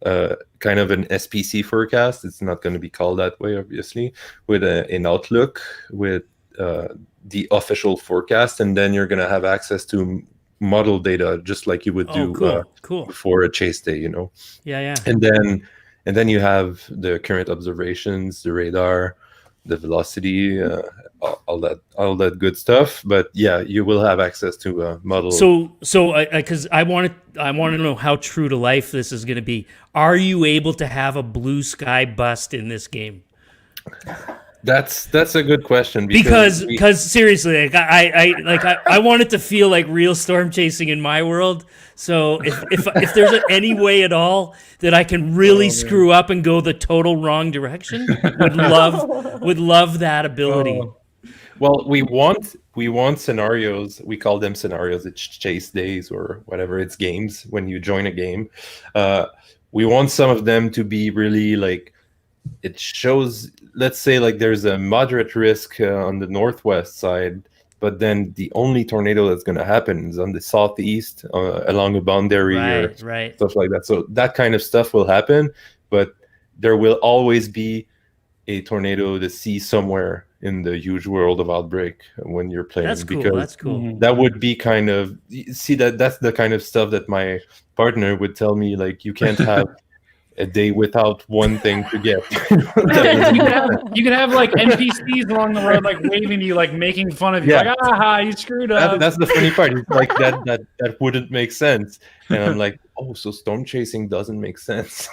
kind of an SPC forecast. It's not going to be called that way, obviously, with an outlook with the official forecast, and then you're going to have access to model data just like you would do Cool. before a chase day, Yeah. and then you have the current observations, the radar, the velocity, all that good stuff. But yeah, you will have access to a model. So because I want to know how true to life this is going to be. Are you able to have a blue sky bust in this game? That's a good question Because seriously, like, I want it to feel like real storm chasing in my world. So if there's any way at all that I can really screw up and go the total wrong direction, would love that ability. Well, we want scenarios. We call them scenarios. It's chase days or whatever. It's games when you join a game. We want some of them to be really like, it shows, let's say like there's a moderate risk on the northwest side, but then the only tornado that's going to happen is on the southeast along a boundary or Right. stuff like that. So that kind of stuff will happen, but there will always be a tornado to see somewhere in the huge world of Outbreak when you're playing. That's cool. Because That's cool. that would be kind of, see, that's the kind of stuff that my partner would tell me, like, you can't have a day without one thing to get. You could have like NPCs along the road, like waving you, like making fun of you, Yeah. like, aha, you screwed up. That's the funny part. It's like that wouldn't make sense. And I'm like, oh, so storm chasing doesn't make sense.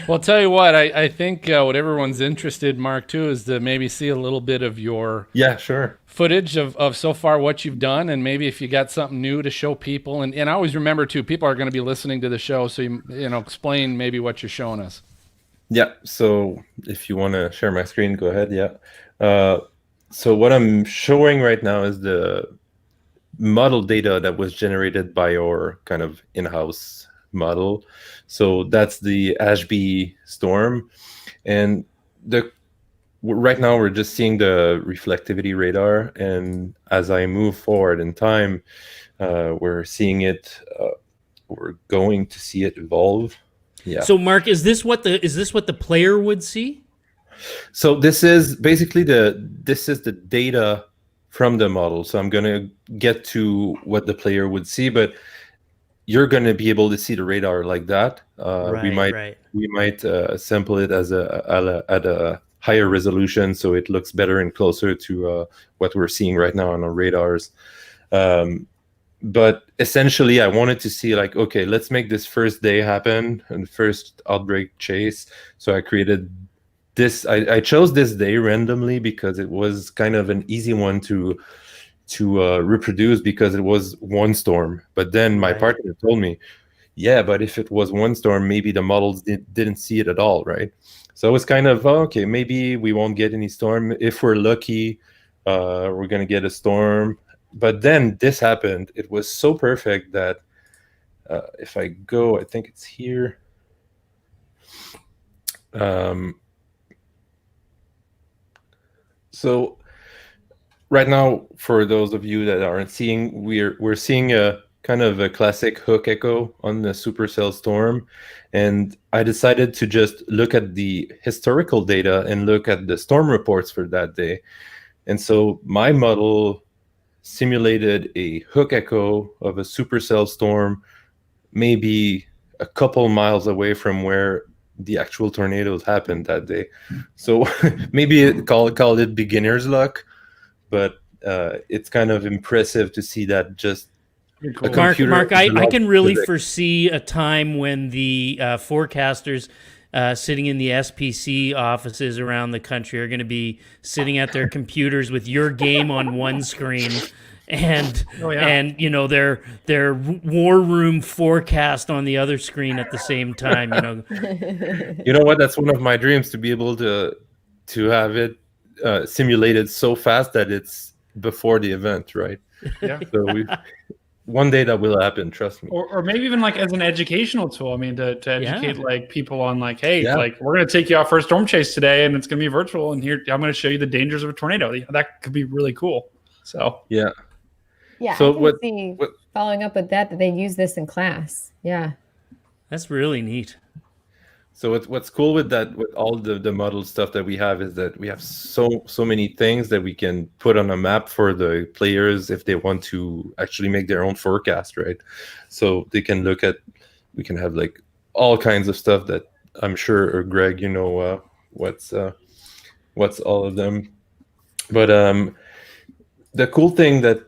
Well, I'll tell you what, I think what everyone's interested, Mark, too, is to maybe see a little bit of your Yeah, sure. footage of so far what you've done, and maybe if you got something new to show people. And I always remember, too, people are going to be listening to the show, so you explain maybe what you're showing us. Yeah. So if you want to share my screen, go ahead. Yeah. So what I'm showing right now is the model data that was generated by our kind of in-house model. So that's the Ashby storm, and right now we're just seeing the reflectivity radar, and as I move forward in time, we're seeing it. We're going to see it evolve. Yeah. So, Mark, is this what the player would see? So this is basically the data from the model. So I'm going to get to what the player would see, but you're going to be able to see the radar like that. We might sample it as at a higher resolution, so it looks better and closer to what we're seeing right now on our radars. But essentially, I wanted to see like, okay, let's make this first day happen and first outbreak chase. So I created this. I chose this day randomly because it was kind of an easy one to reproduce because it was one storm. But then my partner told me, yeah, but if it was one storm, maybe the models didn't see it at all, right? So it was kind of, okay, maybe we won't get any storm. If we're lucky, we're going to get a storm. But then this happened. It was so perfect that if I go, I think it's here. So right now, for those of you that aren't seeing, we're seeing a kind of a classic hook echo on the supercell storm. And I decided to just look at the historical data and look at the storm reports for that day. And so my model simulated a hook echo of a supercell storm, maybe a couple miles away from where the actual tornadoes happened that day. So maybe call it beginner's luck, but it's kind of impressive to see that just a computer. Mark, I can really foresee a time when the forecasters sitting in the SPC offices around the country are going to be sitting at their computers with your game on one screen and you know their war room forecast on the other screen at the same time. You know what? That's one of my dreams, to be able to have it simulated so fast that it's before the event, right? Yeah. So one day that will happen, trust me. Or maybe even like as an educational tool. I mean, to educate like people on like, hey, like we're going to take you out for a storm chase today and it's going to be virtual. And here, I'm going to show you the dangers of a tornado. That could be really cool. So, yeah. So I can see following up with that they use this in class. Yeah. That's really neat. So what's cool with that, with all the model stuff that we have, is that we have so many things that we can put on a map for the players if they want to actually make their own forecast, right? So they can look at, we can have like all kinds of stuff that I'm sure, or Greg, you know, what's all of them. But the cool thing that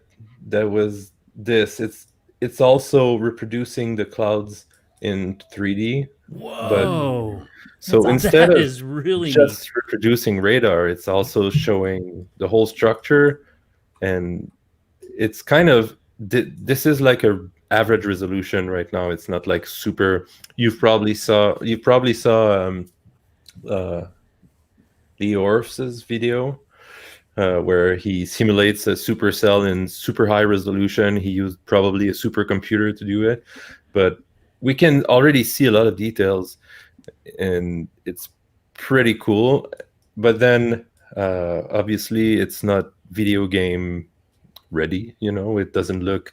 was this, it's also reproducing the clouds in 3D. Whoa! So instead of is really just neat. reproducing radar, it's also showing the whole structure, and it's kind of, this is like a average resolution right now. It's not like super. You probably saw Lee Orf's video where he simulates a supercell in super high resolution. He used probably a supercomputer to do it, but we can already see a lot of details, and it's pretty cool. But then, obviously, it's not video game ready. You know, it doesn't look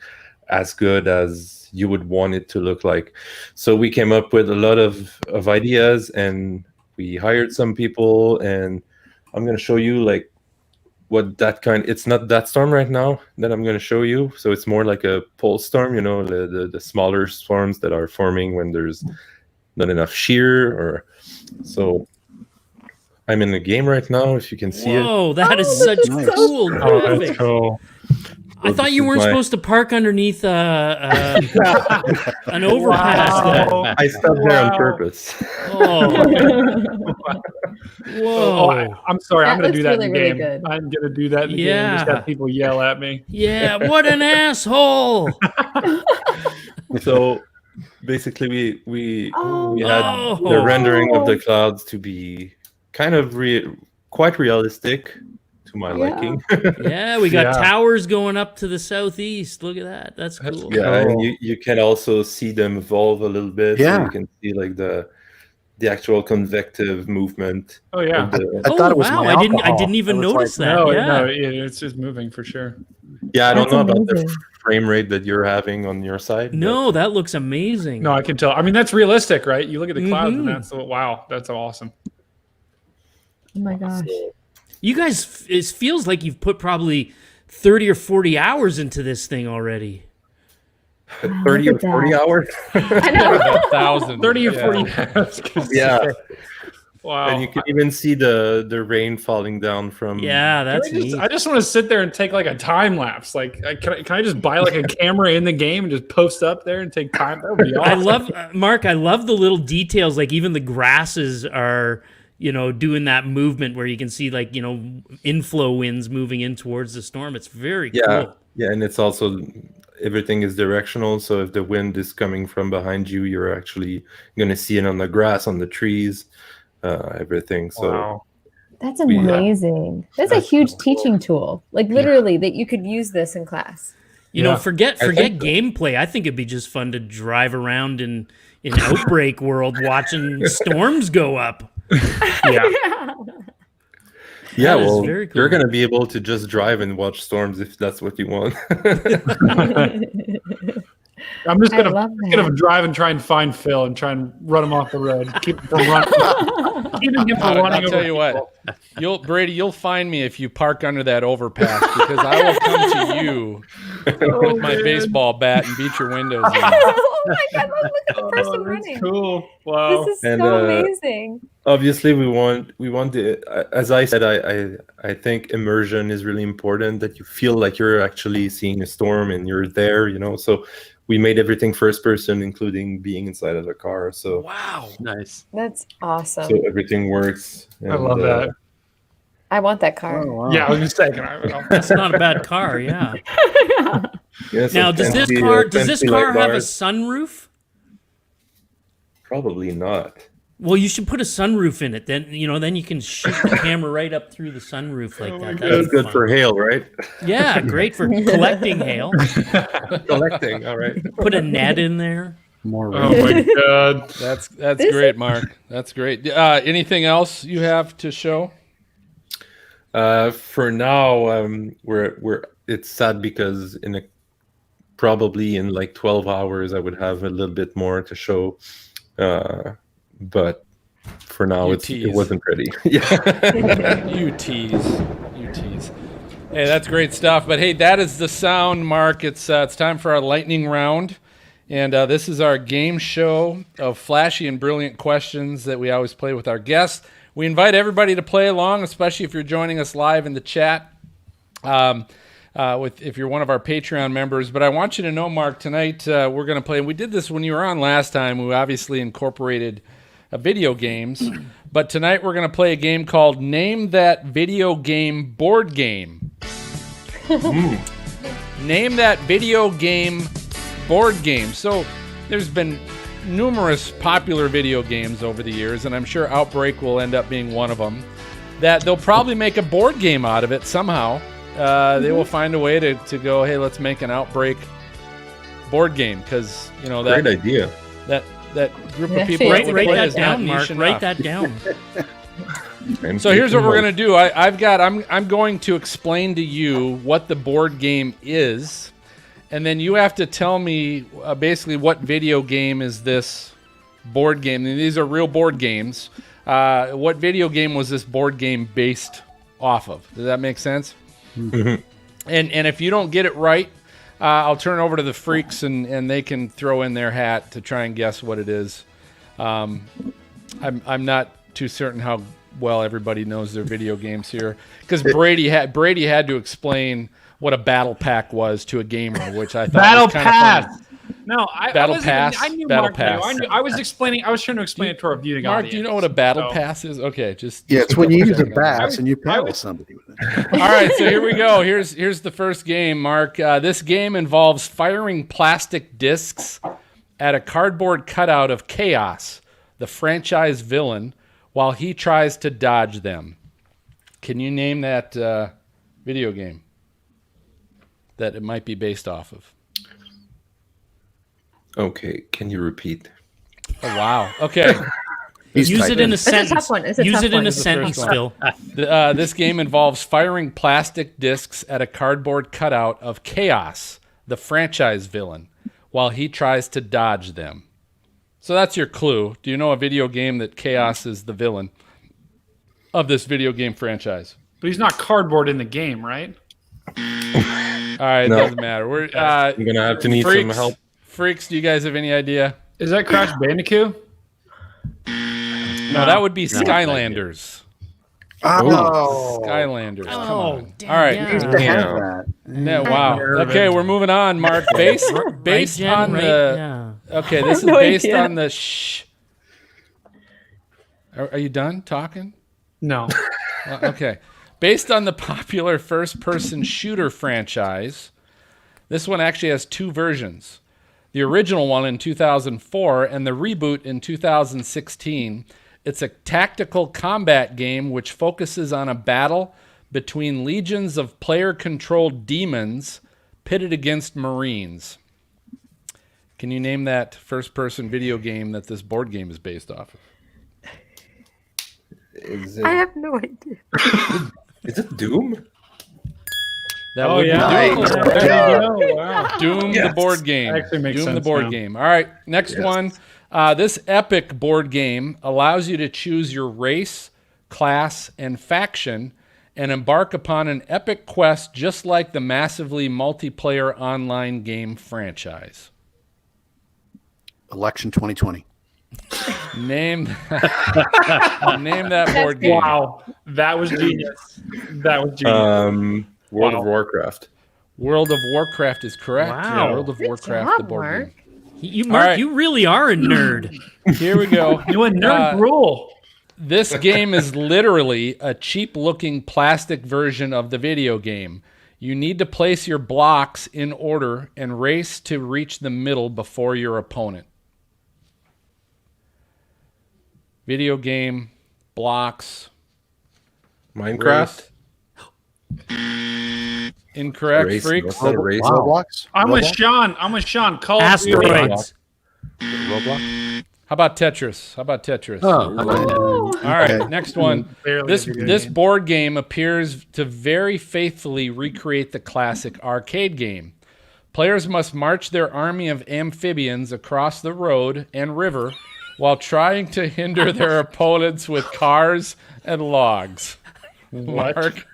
as good as you would want it to look like. So we came up with a lot of ideas, and we hired some people. And I'm going to show you like what that kind. It's not that storm right now that I'm going to show you. So it's more like a pulse storm, you know, the smaller storms that are forming when there's not enough shear. Or so I'm in the game right now, if you can see it. Whoa, that is such cool graphics. That's cool. I thought you weren't supposed to park underneath an overpass. Wow. I stopped there on purpose. Whoa. I'm sorry. That I'm going to do that looks in the really, game. really good. I'm going to do that in the game. Just have people yell at me. Yeah, what an asshole! So basically, we Oh, had the rendering of the clouds to be kind of quite realistic to my liking. Yeah, we got Yeah. towers going up to the southeast. Look at that. That's cool. Yeah, and you can also see them evolve a little bit. Yeah. So you can see like the actual convective movement. Oh, yeah. I thought it was wow. my I alcohol. didn't even It was notice like, that. No, yeah. no, it's just moving for sure. Yeah, I don't That's know about the amazing. frame rate that you're having on your side. No, that looks amazing. No, I can tell. I mean, that's realistic, right? You look at the clouds, Mhm. and wow, that's awesome. Oh my gosh. You guys, it feels like you've put probably 30 or 40 hours into this thing already. 30 or look at 40 that. hours. I know. 1,000. 30 or Yeah. 40 minutes. Yeah. Wow. And you can even see the rain falling down from. Yeah, that's neat. I just want to sit there and take like a time lapse. Like, can I just buy like a camera in the game and just post up there and take time? That would be I awesome. love Mark. I love the little details. Like even the grasses are, doing that movement where you can see like inflow winds moving in towards the storm. It's very cool. Yeah, and it's also everything is directional. So if the wind is coming from behind you, you're actually going to see it on the grass, on the trees, everything. So Wow. That's amazing. That's a huge teaching tool. Like literally that you could use this in class. Forget think so. gameplay. I think it'd be just fun to drive around in Outbreak world watching storms go up. Yeah. yeah, That is well, very cool. you're going to be able to just drive and watch storms if that's what you want. I'm just I gonna, love gonna that. drive and try and find Phil and try and run him off the road. Keep him from running. Keeping him from running I'll tell over you people. what, Brady, you'll find me if you park under that overpass because I will come to you with my baseball bat and beat your windows in. Oh my god, look at the person Oh, running. that's cool. Wow. This is And, so amazing. Obviously, we want the, as I said, I think immersion is really important, that you feel like you're actually seeing a storm and you're there, so we made everything first person, including being inside of the car, so Wow. Nice. That's awesome. so everything works. I love that. I want that car. Oh, wow. Yeah, I was just saying. I That's not a bad car. Yeah. Yeah, so Now, does this fancy, car does this fancy car light have a bars. sunroof? Probably not. Well, you should put a sunroof in it. Then then you can shoot the camera right up through the sunroof like that. That'd That's be good fun. for hail, right? Yeah, great for collecting hail. Collecting, all right. Put a net in there. More oh rain. my god. That's This great, Mark. That's great. Anything else you have to show? For now, it's sad because probably in like 12 hours I would have a little bit more to show, but for now You it tease. wasn't ready. Yeah. You tease. Hey, that's great stuff. But hey, that is the sound, Mark. It's time for our lightning round. And this is our game show of flashy and brilliant questions that we always play with our guests. We invite everybody to play along, especially if you're joining us live in the chat, if you're one of our Patreon members. But I want you to know, Mark, tonight we're going to play. And we did this when you were on last time. We obviously incorporated video games. But tonight we're going to play a game called Name That Video Game Board Game. Name that video game board game. So there's been numerous popular video games over the years, and I'm sure Outbreak will end up being one of them, that they'll probably make a board game out of it somehow. They will find a way to go, hey, let's make an Outbreak board game, because that Great idea. that group of Yeah, people yeah. that would Write play that is not down, niche Mark. enough. Write that down. So here's what we're gonna do. I'm going to explain to you what the board game is, and then you have to tell me basically what video game is this board game. And these are real board games. What video game was this board game based off of? Does that make sense? Mhm. And if you don't get it right, I'll turn it over to the freaks, and they can throw in their hat to try and guess what it is. I'm not too certain how well everybody knows their video games here, because Brady had to explain what a battle pack was to a gamer, which I thought Battle was kind of Pass. funny. No, Battle wasn't Pass, I knew Battle Mark knew. Pass. I was trying to explain it to our viewing Mark, audience. do you know what a battle So- pass is? Okay, just Yeah, it's when you use a double-checking on that. bass and you paddle somebody with it. All right, so here we go. Here's the first game, Mark. This game involves firing plastic discs at a cardboard cutout of Chaos, the franchise villain, while he tries to dodge them. Can you name that video game that it might be based off of? Okay, can you repeat? Oh, wow. Okay. He's Use it in a It's a sentence. tough one. It's a Use tough it in one. a It's the sentence, first Phil. This game involves firing plastic discs at a cardboard cutout of Chaos, the franchise villain, while he tries to dodge them. So that's your clue. Do you know a video game that Chaos is the villain? of this video game franchise. But he's not cardboard in the game, right? All right, No. doesn't matter. We're I'm gonna have to need some help. Freaks, do you guys have any idea? Is that Crash Bandicoot? No, that would be Skylanders. Oh, Skylanders. Come Oh, on. damn, All right. yeah. used to have Yeah. that. No, wow. Okay, we're moving on, Mark. Based Right, Jen, on right? the Yeah. okay, this is no based idea. on the shh. Are you done talking? No. Okay. Based on the popular first-person shooter franchise, this one actually has two versions. The original one in 2004 and the reboot in 2016. It's a tactical combat game which focuses on a battle between legions of player-controlled demons pitted against Marines. Can you name that first-person video game that this board game is based off of? Is I it, have no idea. is it Doom? That Oh, would yeah. be Doom. There you go. Wow. Doom the board game. Actually makes Doom the sense board now. game. All right, next one. This epic board game allows you to choose your race, class, and faction and embark upon an epic quest just like the massively multiplayer online game franchise. Election 2020. Name that board game. Wow. That was genius. That was genius. World Wow. of Warcraft. World of Warcraft is correct. Wow. Yeah, World of Good Warcraft, job, the board Mark. game. You, Mark, right. you really are a nerd. Here we go. You and nerd rule. This game is literally a cheap-looking plastic version of the video game. You need to place your blocks in order and race to reach the middle before your opponent. Video game, blocks. Minecraft. Incorrect, Race. freaks. What's that, a race? Roblox? I'm with Roblox? Sean. I'm with Sean. Call of Duty. Asteroids. Roblox. How about Tetris? Oh, All right, okay. next one. Barely This a video this game. board game appears to very faithfully recreate the classic arcade game. Players must march their army of amphibians across the road and river while trying to hinder their opponents with cars and logs. What? Mark?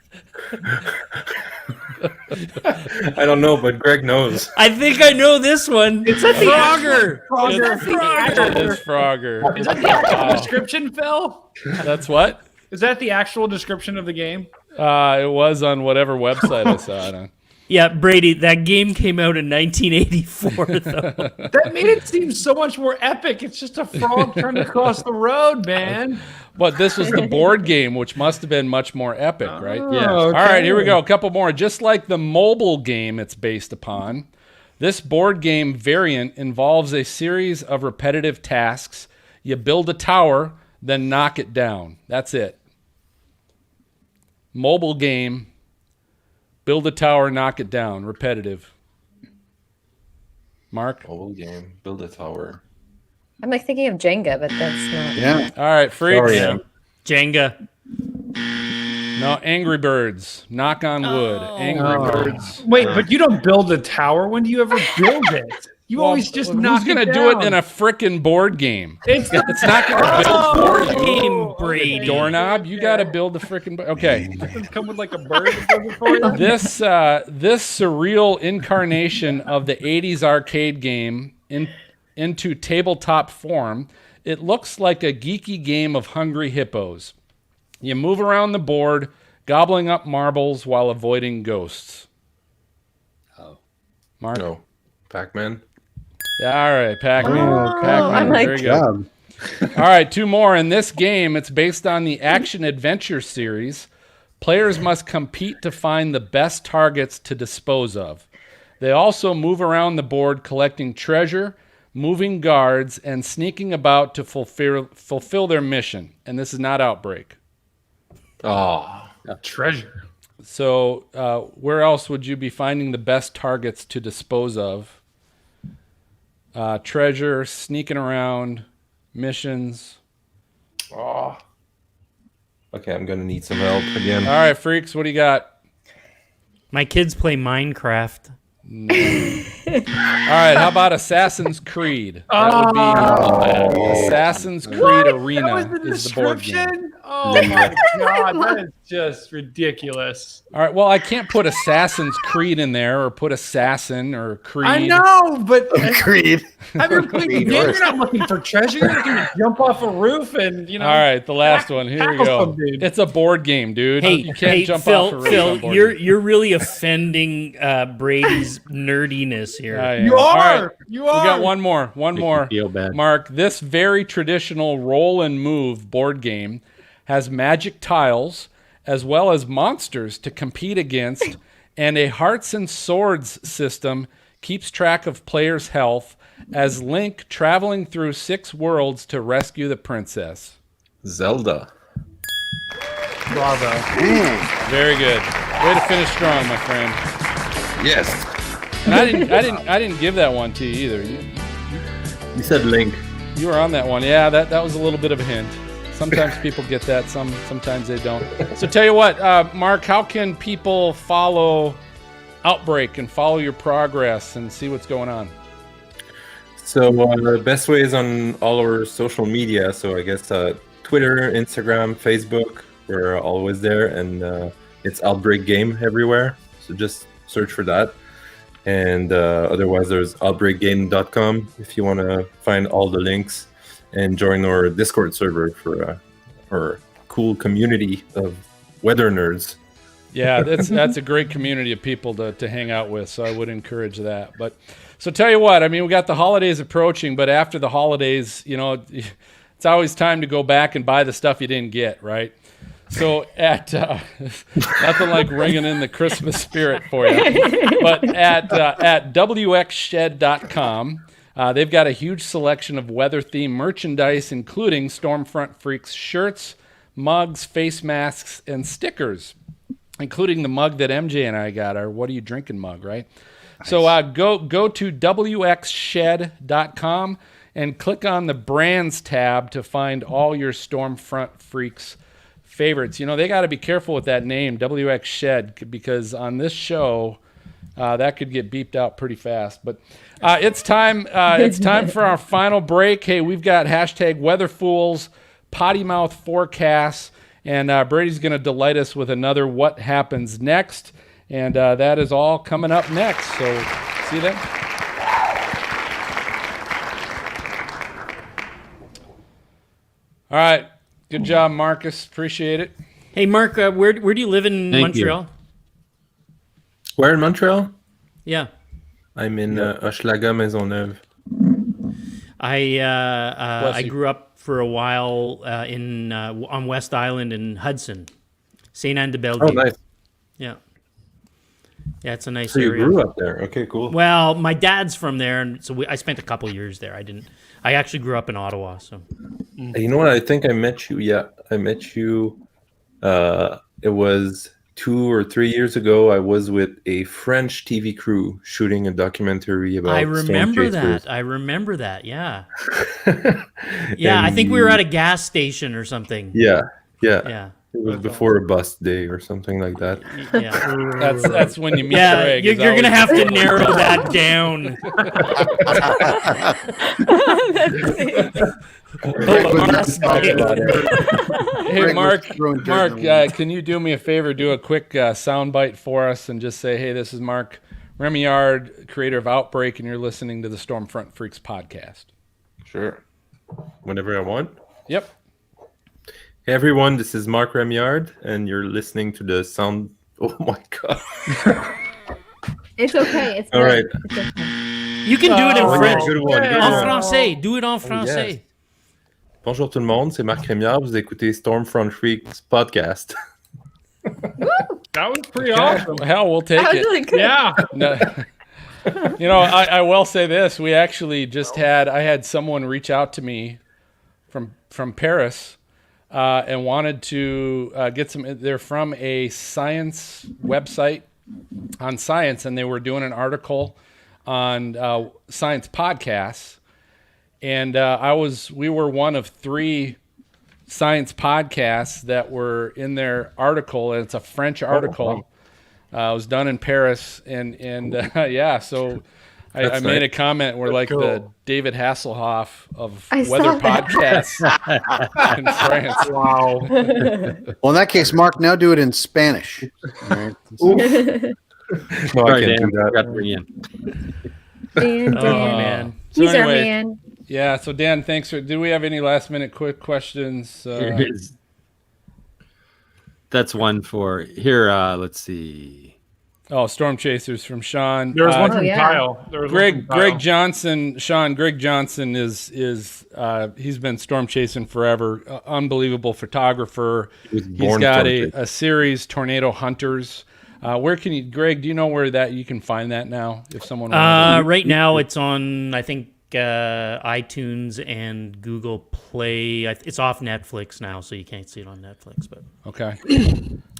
I don't know, but Greg knows. I think I know this one. It's a Frogger. It is Frogger. Is that the actual description, Phil? That's what? Is that the actual description of the game? It was on whatever website I saw it on. Yeah, Brady, that game came out in 1984, though. That made it seem so much more epic. It's just a frog trying to cross the road, man. But this was the board game, which must have been much more epic, right? Yeah. All right, here we go. A couple more. Just like the mobile game it's based upon, this board game variant involves a series of repetitive tasks. You build a tower, then knock it down. That's it. Mobile game, build a tower, knock it down. Repetitive. Mark? Mobile game. Build a tower. I'm like thinking of Jenga, but that's not. Yeah. All right, freaks. Sorry, Em. Jenga. No, Angry Birds. Knock on wood. Angry Birds. Wait, but you don't build a tower. When do you ever build it? You always just knock Who's gonna it do it down. in a frickin' board game? It's It's not gonna build for you. Game, Brady. Doorknob, you got to build the frickin' okay. doesn't come with like a bird that does it for you. This surreal incarnation of the '80s arcade game into tabletop form, it looks like a geeky game of hungry hippos. You move around the board, gobbling up marbles while avoiding ghosts. Oh, Mark. No. Pac-Man. Yeah, all right, Pac-Man. Oh, Pac-Man. I'm like- Very good. Job. All right, two more. In this game, it's based on the action-adventure series. Players must compete to find the best targets to dispose of. They also move around the board collecting treasure, moving guards, and sneaking about to fulfill their mission. And this is not Outbreak. Oh. Treasure. So where else would you be finding the best targets to dispose of? Treasure, sneaking around, missions. Oh. Okay, I'm gonna need some help again. All right, freaks, what do you got? My kids play Minecraft. All right, how about Assassin's Creed? That would be Assassin's Creed Arena That was the is the board game. description? Oh my God, that is just ridiculous. All right. Well, I can't put Assassin's Creed in there, or put Assassin or Creed. I know, but Creed. have you played the game? You're not looking for treasure. You're looking to jump off a roof and, All right, the last one. Here we tackle go. some dude. It's a board game, dude. Hey, you can't jump Phil, off a roof. Phil, on board you're games. you're really offending Brady's nerdiness here. I am. You All are. right, You we are. got one more. One Make me more. feel bad. Mark, this very traditional roll and move board game has magic tiles as well as monsters to compete against, and a hearts and swords system keeps track of players' health as Link traveling through 6 worlds to rescue the princess. Zelda. Bravo. Dang. Very good. Way to finish strong, my friend. Yes. And I didn't give that one to you either. You said Link. You were on that one. Yeah, that was a little bit of a hint. Sometimes people get that, sometimes they don't. So tell you what, Mark, how can people follow Outbreak and follow your progress and see what's going on? So the best way is on all our social media. So I guess Twitter, Instagram, Facebook, we're always there, and it's Outbreak Game everywhere. So just search for that. And otherwise, there's outbreakgame.com if you want to find all the links and join our Discord server for our cool community of weather nerds. Yeah, that's a great community of people to hang out with, so I would encourage that. But so tell you what, I mean, we got the holidays approaching, but after the holidays, it's always time to go back and buy the stuff you didn't get, right? So at nothing like ringing in the Christmas spirit for you, but at wxshed.com, they've got a huge selection of weather-themed merchandise, including Stormfront Freaks shirts, mugs, face masks, and stickers, including the mug that MJ and I got, our What Are You Drinking mug, right? Nice. So go to wxshed.com and click on the brands tab to find all your Stormfront Freaks favorites. They got to be careful with that name, WX Shed, because on this show, that could get beeped out pretty fast. But it's time. It's time for our final break. Hey, we've got hashtag WeatherFools, Potty Mouth Forecasts, and Brady's going to delight us with another What Happens Next, and that is all coming up next. So see you then. All right. Good job, Marcus. Appreciate it. Hey, Mark, where do you live in Thank Montreal? Where in Montreal? Yeah. I'm in Hochelaga Maisonneuve. I grew up for a while on West Island in Hudson, Saint Anne de Bellevue. Oh, nice. Yeah, it's a nice So you area. grew up there. Okay, cool. Well, my dad's from there, and so I spent a couple years there. I actually grew up in Ottawa. So You know what? I think I met you. Yeah, I met you. It was 2 or 3 years ago. I was with a French TV crew shooting a documentary about. I remember storm that. I remember that. Yeah. chasers. Yeah, I And think we were at a gas station or something. Yeah. Yeah. It was before a bus day or something like that. Yeah. That's when you meet Yeah, Greg. you're is going to always- have to narrow that down. Hey, Greg Mark, was throwing dirt in the wind. can you do me a favor? Do a quick soundbite for us and just say, hey, this is Marc Remillard, creator of Outbreak, and you're listening to the Stormfront Freaks podcast. Sure. Whenever I want. Yep. Hey everyone, this is Marc Remillard, and you're listening to the sound. Oh my god! It's okay. It's All right. It's okay. You can do it in Oh, French. Good one. Good En one. français. Do it en français. yes. Bonjour tout le monde, c'est Marc Remillard. Vous écoutez Stormfront Freaks podcast. That was pretty awesome. Hell, we'll take That was it. really good. Yeah. No, I will say this. We actually just I had someone reach out to me from Paris and wanted to get some. They're from a science website on science, and they were doing an article on science podcasts. And we were one of 3 science podcasts that were in their article, and it's a French article. It was done in Paris, and yeah, so I made a comment where like cool. the David Hasselhoff of I saw weather that. podcasts in France. Wow. Well, in that case, Mark, now do it in Spanish. All right. No, Sorry, I can't Dan, do that. forgot to bring you in. Dan, Oh Dan. man. So He's our anyway, man. yeah. So Dan, thanks for. Do we have any last minute quick questions? Here it is. That's one for here. Let's see. Oh, Storm Chasers from Sean. There was one from yeah. Kyle. There was one Greg from Kyle. Greg Johnson, Sean. Greg Johnson is he's been storm chasing forever. Unbelievable photographer. was He's born got storm chasing. a series, Tornado Hunters. Where can you, Greg? Do you know where that you can find that now? If someone wanted Right now it's on, I think, iTunes and Google Play. It's off Netflix now, so you can't see it on Netflix. But okay.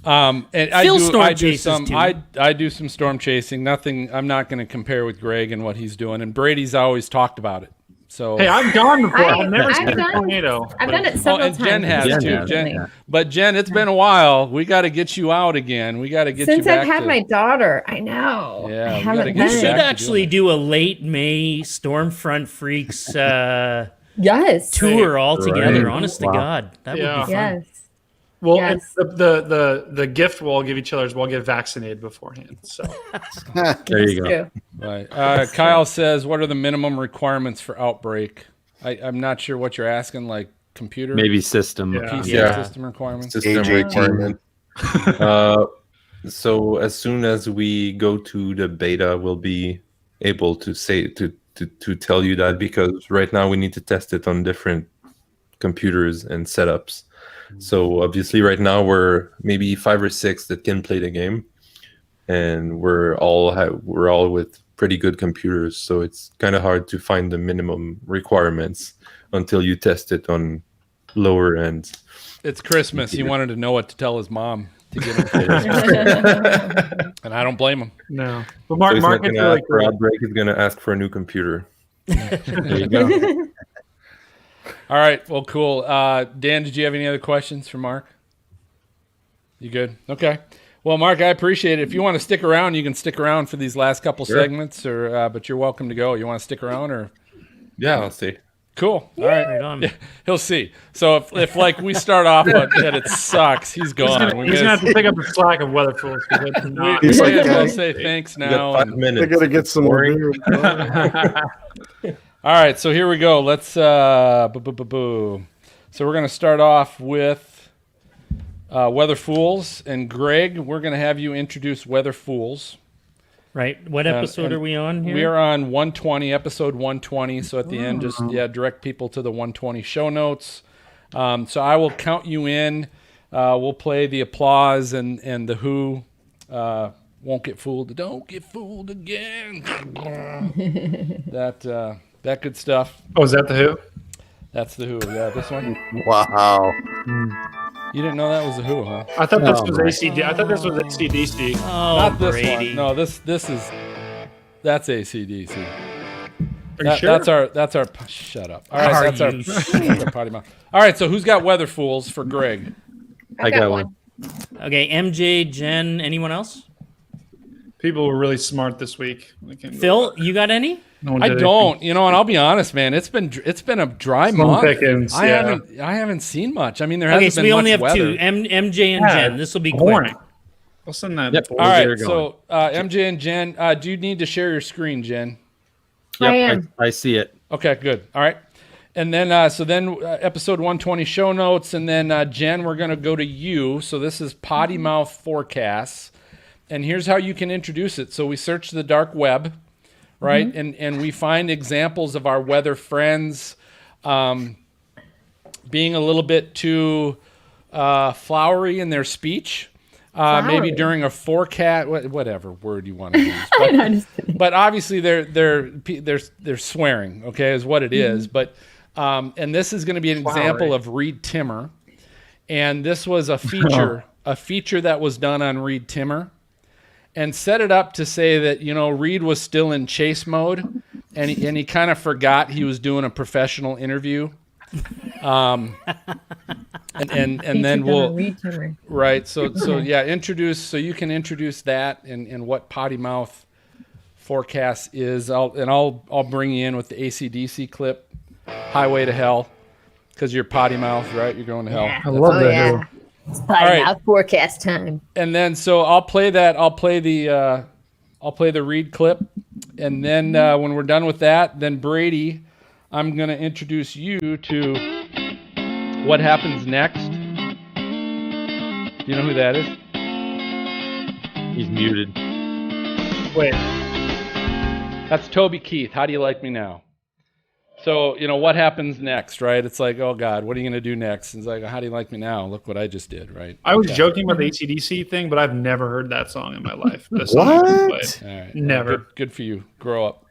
And Phil storm I do chases some too. I do some storm chasing. Nothing. I'm not going to compare with Greg and what he's doing. And Brady's always talked about it. So Hey, I've gone before. I've never I've seen a done- tornado. I've done it Oh, several and Jen times. has Jen too. has, But Jen, it's been a while. We got to get you out again. We got to get Since you back I've had to, my daughter, I know. Yeah, I we gotta haven't get we you done should back it. to actually doing do a late May Stormfront Freaks Yes. tour all together. Right. Honest Wow. to God, that would Yeah. be fun. Yes. Well, Yes. and the gift we'll give each other is we'll get vaccinated beforehand. So There you go. True. Right. Kyle says, "What are the minimum requirements for Outbreak?" I'm not sure what you're asking. Like computer, Maybe system. Yeah. PC Yeah. system requirements. System Age 18. requirement. So as soon as we go to the beta, we'll be able to say to tell you that, because right now we need to test it on different computers and setups. So obviously right now we're maybe 5 or 6 that can play the game, and we're all with pretty good computers. So it's kind of hard to find the minimum requirements until you test it on lower ends. It's Christmas. He wanted to know what to tell his mom to get him, and I don't blame him. no. But So Mark, he's Mark, not I going to feel like ask for Outbreak. He's going to ask for a new computer. There you go. All right. Well, cool. Dan, did you have any other questions for Mark? You good? Okay. Well, Mark, I appreciate it. If you want to stick around, you can stick around for these last couple segments, or but you're welcome to go. You want to stick around, or Yeah, I'll see. cool. All right. Right on. Yeah, he'll see. So if like we start off that it sucks, he's gone. he's gonna have to pick up the slack of weather fools. He's like, I'll "Hey, say thanks You got now. 5 and- minutes. I gotta get some Boring. All right, so here we go. Let's So we're going to start off with Weather Fools, and Greg, we're going to have you introduce Weather Fools. Right. What episode and are we on here? We are on 120, episode 120. So at the end, just direct people to the 120 show notes. So I will count you in. We'll play the applause and the Who. Won't get fooled. Don't get fooled again. That good stuff. Oh, is that the Who? That's the Who. Yeah, this one. Wow. You didn't know that was the Who, huh? I thought this Oh, was my. ACD. I thought this was ACDC. Oh, Not this Brady. one. No, this is that's ACDC. Are you sure? That's our. Shut up. All right, Are that's our, you that's our potty mouth. All right, so who's got Weather Fools for Greg? I got one. Okay, MJ, Jen, anyone else? People were really smart this week. Phil, you got any? No one I did don't. You know, and I'll be honest, man. It's been a dry Slim month. pickings, I yeah. haven't seen much. I mean, there Okay, hasn't so been we much only have weather. two, MJ and Yeah, Jen. This will be Boring. quick. I'll send that. Yep. All We'll get her right, going. so MJ and Jen, do you need to share your screen, Jen? Yep, I am. I see it. Okay, good. All right. And then, episode 120 show notes. And then, Jen, we're going to go to you. So this is Potty Mouth Forecasts. And here's how you can introduce it. So we search the dark web, right? And we find examples of our weather friends being a little bit too flowery in their speech. Maybe Flowery. during a forecast, whatever word you want to use. But obviously they're swearing, okay, is what it is. But and this is going to be an example of Reed Timmer, and this was a feature that was done on Reed Timmer, and set it up to say that Reed was still in chase mode, and he kind of forgot he was doing a professional interview. And then we'll right. So yeah, you can introduce that and what potty mouth forecast is. I'll bring you in with the AC/DC clip, "Highway to Hell," because you're potty mouth, right? You're going to hell. I love Oh that. yeah, it's potty All right. mouth forecast time. And then so I'll play that. I'll play the Reed clip, and then when we're done with that, then Brady, I'm gonna introduce you to what happens next. Do you know who that is? He's muted. Wait. That's Toby Keith. How do you like me now? So, what happens next, right? It's like, oh God, what are you going to do next? It's like, how do you like me now? Look what I just did, right? I was Okay. joking about the AC/DC thing, but I've never heard that song in my life. The song What? you played. All right. Never. Good for you. Grow up.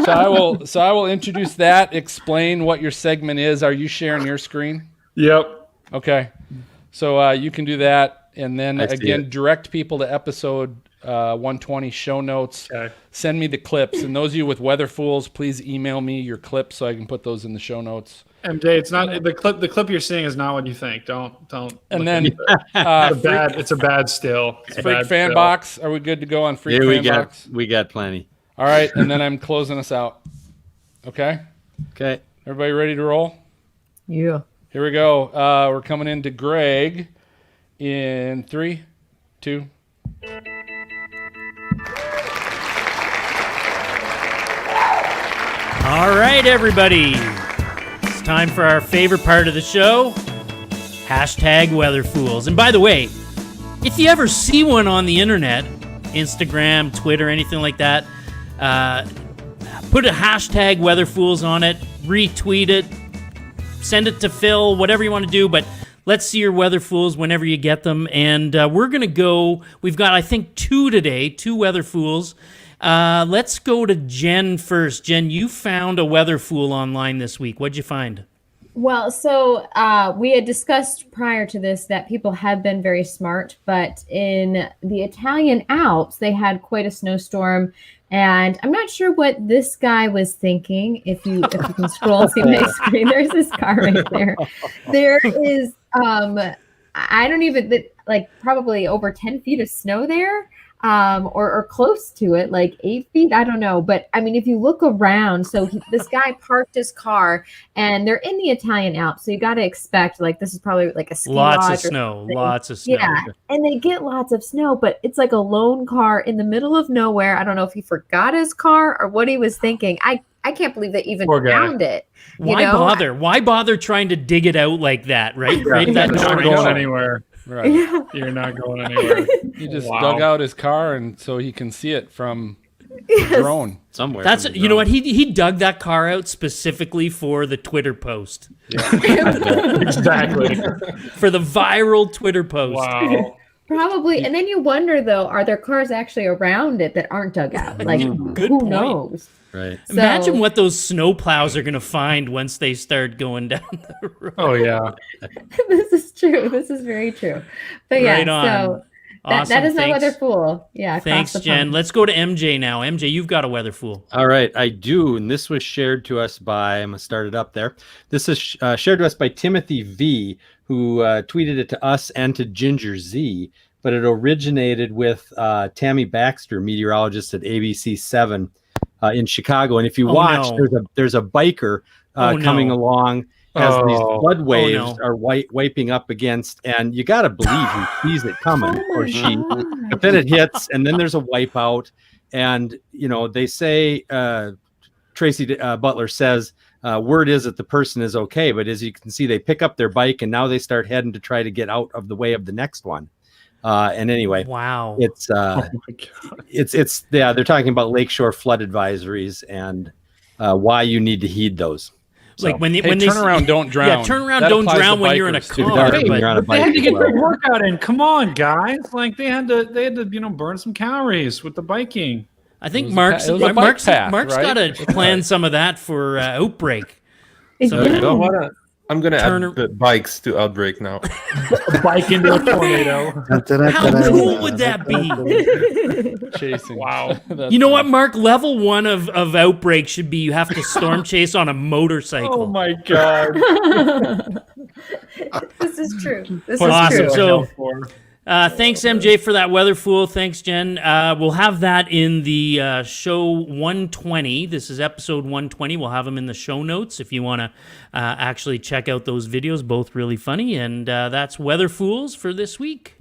So I will introduce that, explain what your segment is. Are you sharing your screen? Yep. Okay. So you can do that. And then I see again, it. direct people to episode 120 show notes. Okay. Send me the clips. And those of you with Weather Fools, please email me your clips so I can put those in the show notes. MJ, it's not the clip. The clip you're seeing is not what you think. Don't. And look then into it. It's a bad still. It's a Freak bad Fan still. Box. Are we good to go on Freak Yeah, Fan Box? we got plenty. All right. And then I'm closing us out. Okay. Okay. Everybody ready to roll? Yeah. Here we go. We're coming into Greg in 3, 2. All right, everybody. It's time for our favorite part of the show, #WeatherFools. And by the way, if you ever see one on the internet, Instagram, Twitter, anything like that, put a #WeatherFools on it, retweet it, send it to Phil, whatever you want to do, but let's see your Weather Fools whenever you get them. And we're going to go, we've got, I think, 2 today, 2 Weather Fools. Let's go to Jen first. Jen, you found a Weather Fool online this week. What'd you find? Well, so we had discussed prior to this that people have been very smart, but in the Italian Alps, they had quite a snowstorm. And I'm not sure what this guy was thinking. If you can scroll and see my screen, there's this car right there. There is, I don't even, like probably over 10 feet of snow there. Or close to it, like 8 feet. I don't know. But I mean, if you look around, so this guy parked his car and they're in the Italian Alps. So you got to expect like, this is probably like a ski Lots of lodge or snow. something. Lots of snow. Yeah. And they get lots of snow, but it's like a lone car in the middle of nowhere. I don't know if he forgot his car or what he was thinking. I can't believe they even Poor guy. found it. Why bother? Why bother trying to dig it out like that, right? Create that You're not tornado. going anywhere. Right. Yeah. You're not going anywhere. He just Wow. dug out his car and so he can see it from the drone. Somewhere. That's from the you know drone. what he dug that car out specifically for the Twitter post, Exactly. for the viral Twitter post. Wow. Probably. And then you wonder, though, are there cars actually around it that aren't dug out? Like, Good who point. knows? Right. Imagine So- what those snow plows are going to find once they start going down the road. Oh yeah. This is true. This is very true. But yeah, Right on. so that Awesome. is my Thanks. weather fool. Yeah. across Thanks, the Jen. pond. Let's go to MJ now. MJ, you've got a weather fool. All right, I do, and this was shared to us by. I'm gonna start it up there. This is shared to us by Timothy V, who tweeted it to us and to Ginger Z. But it originated with Tammy Baxter, meteorologist at ABC7 in Chicago. And if you Oh, watch, no. there's a biker Oh, coming no. along as these Oh. flood waves no. are wiping up against, and you got to believe he sees it coming, or she. But then it hits, and then there's a wipeout. And, you know, they say, Tracy Butler says, word is that the person is okay. But as you can see, they pick up their bike, and now they start heading to try to get out of the way of the next one. And anyway, Wow. it's Oh my God. it's yeah, they're talking about lakeshore flood advisories and why you need to heed those. Like when they, Hey, when they turn around, don't drown. Yeah, turn around, That don't applies to drown when you're in a bikers, too. car. Hey, But you're on a They had bike to as get well. their workout in. Come on, guys! Like they had to burn some calories with the biking. I think It was a Mark's pa- it was a bike Mark's path, Mark's right? got to plan some of that for Outbreak. So There you go. I'm gonna Turn- add the bikes to Outbreak now. A bike into a tornado. how cool would that be? Chasing. Wow. That's You know what, funny. Mark? Level 1 of Outbreak should be you have to storm chase on a motorcycle. Oh my God. This is true. This Awesome. is true. So- Thanks, MJ, for that weather fool. Thanks, Jen. We'll have that in the show 120. This is episode 120. We'll have them in the show notes if you want to actually check out those videos. Both really funny. And that's Weather Fools for this week.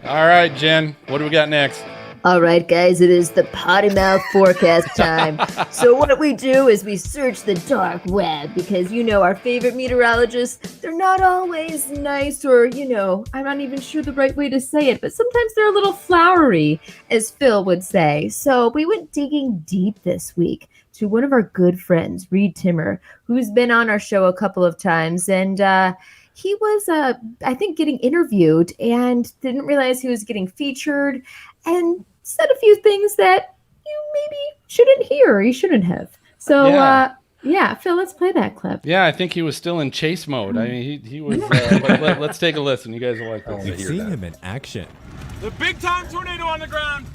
All right, Jen, what do we got next? All right, guys, it is the potty mouth forecast time. So what we do is we search the dark web because, our favorite meteorologists, they're not always nice or, I'm not even sure the right way to say it, but sometimes they're a little flowery, as Phil would say. So we went digging deep this week to one of our good friends, Reed Timmer, who's been on our show a couple of times, and he was, I think, getting interviewed and didn't realize he was getting featured and said a few things that you maybe shouldn't hear or you shouldn't have. So, Phil, let's play that clip. Yeah, I think he was still in chase mode. I mean, he was. Let's take a listen. You guys will like this. We've seen him in action. The big-time tornado on the ground.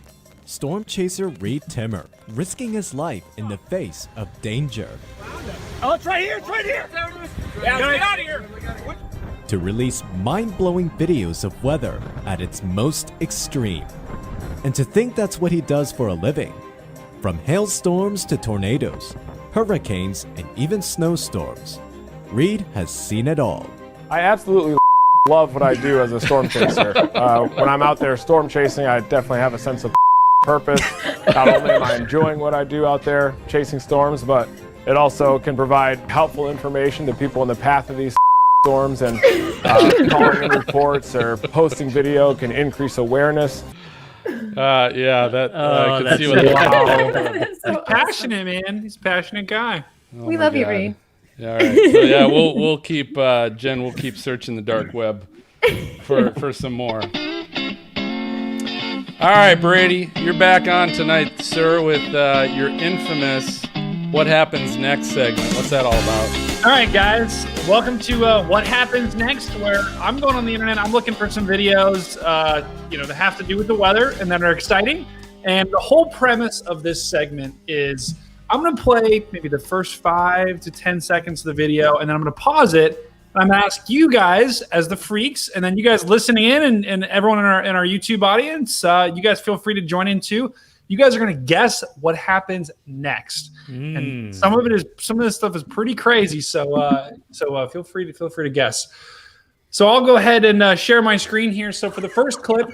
Storm chaser Reed Timmer, risking his life in the face of danger. Oh, it's right here. It's right here. Yeah, get out of here. To release mind-blowing videos of weather at its most extreme. And to think that's what he does for a living. From hailstorms to tornadoes, hurricanes, and even snowstorms, Reed has seen it all. I absolutely love what I do as a storm chaser. When I'm out there storm chasing, I definitely have a sense of purpose. Not only am I enjoying what I do out there chasing storms, but it also can provide helpful information to people in the path of these storms, and calling in reports or posting video can increase awareness. I can see what He's passionate, man. He's a passionate guy. We love you, Reed. Yeah, all right. So yeah, we'll keep Jen. We'll keep searching the dark web for some more. All right, Brady, you're back on tonight, sir, with your infamous "What Happens Next" segment. What's that all about? All right, guys. Welcome to What Happens Next, where I'm going on the internet. I'm looking for some videos, that have to do with the weather and that are exciting. And the whole premise of this segment is I'm going to play maybe the first 5 to 10 seconds of the video, and then I'm going to pause it. And I'm going to ask you guys as the freaks, and then you guys listening in, and everyone in our YouTube audience, you guys feel free to join in too. You guys are going to guess what happens next, and some of this stuff is pretty crazy. So feel free to guess. So I'll go ahead and share my screen here. So for the first clip,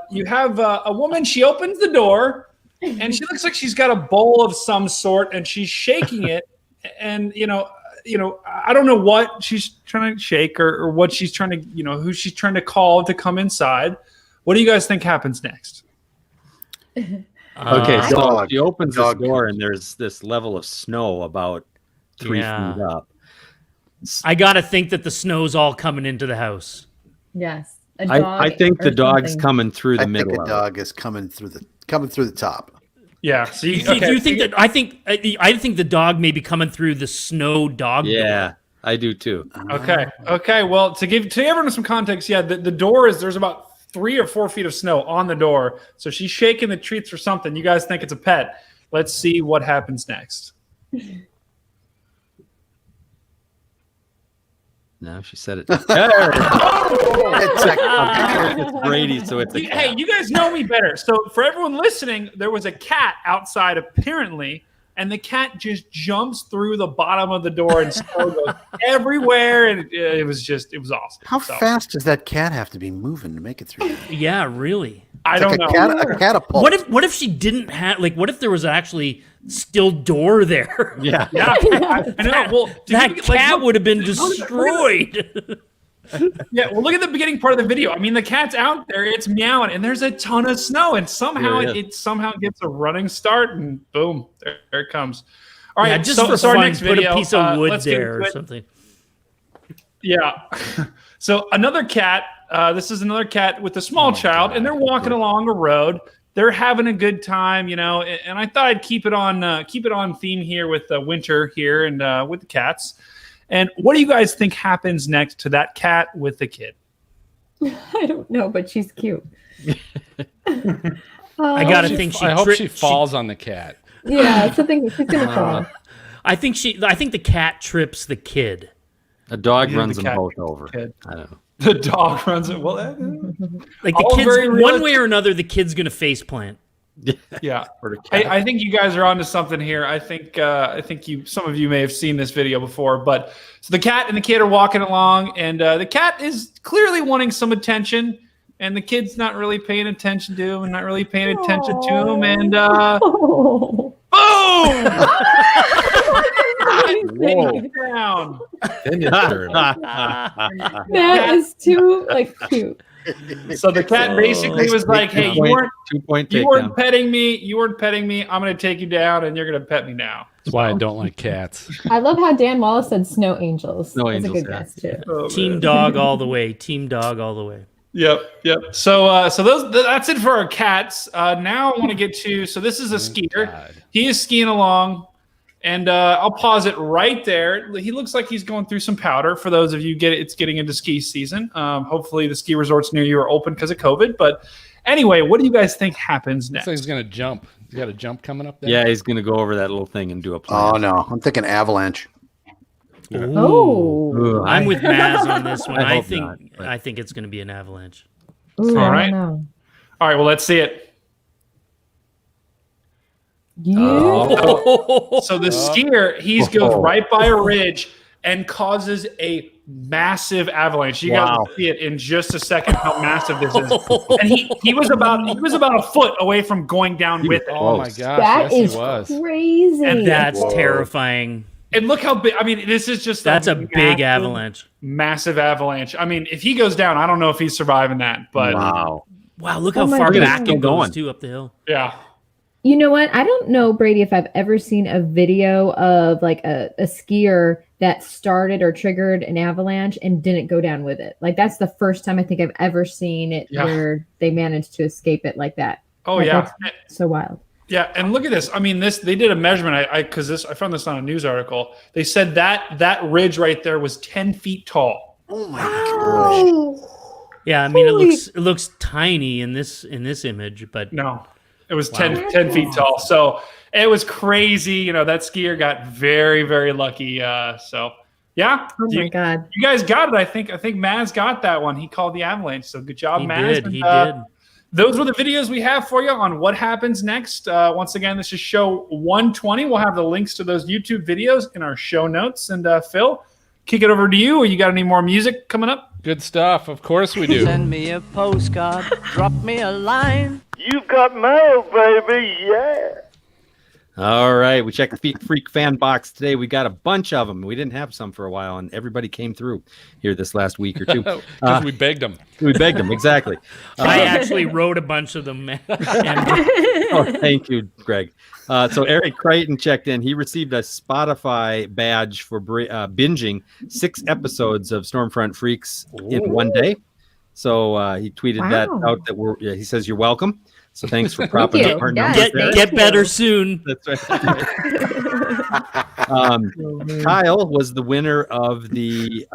you have a woman. She opens the door, and she looks like she's got a bowl of some sort, and she's shaking it. And I don't know what she's trying to shake or what she's trying to, who she's trying to call to come inside. What do you guys think happens next? Okay, so she opens the door and there's this level of snow about 3 feet up. I gotta think that the snow's all coming into the house. Yes. I think the dog's coming through the middle. I think a dog is coming through the top. Yeah. So you think that? I think the dog may be coming through the snow dog door. Yeah, I do too. Okay. Well, to give everyone some context, the door there's about 3 or 4 feet of snow on the door. So she's shaking the treats or something. You guys think it's a pet. Let's see what happens next. No, she said it. It's Brady, so it's a cat. Hey, you guys know me better. So for everyone listening, there was a cat outside apparently, and the cat just jumps through the bottom of the door and snow goes everywhere, and it was awesome. How fast does that cat have to be moving to make it through? Yeah, really. I don't know. A catapult. What if she didn't have what if there was actually still door there? Yeah. I know. Well, that cat would have been destroyed. Yeah, well, look at the beginning part of the video. I mean, the cat's out there, it's meowing, and there's a ton of snow, and somehow it somehow gets a running start, and boom, there it comes. All right, just for our fun, next video, put a piece of wood let's there or something. Yeah. So another cat. This is another cat with a small child, and they're walking along a road. They're having a good time, and I thought I'd keep it on theme here with the winter here and with the cats. And what do you guys think happens next to that cat with the kid? I don't know, but she's cute. I gotta think I hope she falls on the cat. Yeah, something she's gonna fall. I think the cat trips the kid. A dog Yeah, runs the them cat both over. kid. I don't know. The dog runs it. Well, Like the All kids, very one realistic. way or another, the kid's gonna face plant. yeah. Or the cat. I think you guys are onto something here. I think some of you may have seen this video before, but so the cat and the kid are walking along, and the cat is clearly wanting some attention, and the kid's not really paying attention to him, and not really paying attention to him, and Oh. boom! Whoa. Down. Then you turn. That is too cute. So the cat basically was like, "Hey, you weren't 2-point you takedown. weren't petting me. You weren't petting me. I'm going to take you down, and you're going to pet me now." That's why I don't like cats. I love how Dan Wallace said snow angels. Snow That's angels, a good yeah. guess too. Oh, Team man. dog all the way. Team dog all the way. Yep. So that's it for our cats. Now I want to get to. So this is a skier. God. He is skiing along, and I'll pause it right there. He looks like he's going through some powder. For those of you it's getting into ski season. Hopefully the ski resorts near you are open because of COVID. But anyway, what do you guys think happens Looks next? like he's gonna jump. You got a jump coming up there? Yeah, he's going to go over that little thing and do a Oh plan. no, I'm thinking avalanche. Oh. Ooh, I'm with Maz on this one. I I hope think not, but- I think it's gonna be an avalanche. Ooh, All I right. don't know. All right. Well, let's see it. You. So the skier, he goes right by a ridge and causes a massive avalanche. You guys Wow. will see it in just a second how massive this is. And he was about a foot away from going down with it. Oh my Close. gosh, That yes, is he was. crazy. And That's terrifying. And look how big. I mean, this is just That's a big massive, avalanche. Massive avalanche. I mean, if he goes down, I don't know if he's surviving that. But Wow. Wow, look Oh how my far goodness. back Still it goes going. too up the hill. yeah. You know what? I don't know, Brady, if I've ever seen a video of like a skier that started or triggered an avalanche and didn't go down with it. Like that's the first time I think I've ever seen it Yeah. where they managed to escape it like that. Oh Like, yeah. that's so wild. Yeah, and look at this. I mean, they did a measurement. I found this on a news article. They said that ridge right there was 10 feet tall. Oh my gosh. Yeah, I mean Holy- it looks tiny in this image, but No, it was 10 feet tall. So it was crazy. You know, that skier got very, very lucky. So yeah, Oh my you, God. you guys got it. I think Maz got that one. He called the avalanche. So good job, he Maz. did. And, He did. Those were the videos we have for you on what happens next. Once again, this is show 120. We'll have the links to those YouTube videos in our show notes. And Phil, kick it over to you. Or you got any more music coming up? Good stuff. Of course we do. Send me a postcard, drop me a line. You've got mail, baby, yeah. All right, we checked the Freak fan box today. We got a bunch of them. We didn't have some for a while, and everybody came through here this last week or two. Because we begged him. We begged them, exactly. I actually wrote a bunch of them. And Oh, thank you, Greg. So Eric Crichton checked in. He received a Spotify badge for binging 6 episodes of Stormfront Freaks in one day. So he tweeted that Wow. out. He says you're welcome. So thanks for propping you. up our Yes, numbers get there. get better soon. That's right. Kyle was the winner of the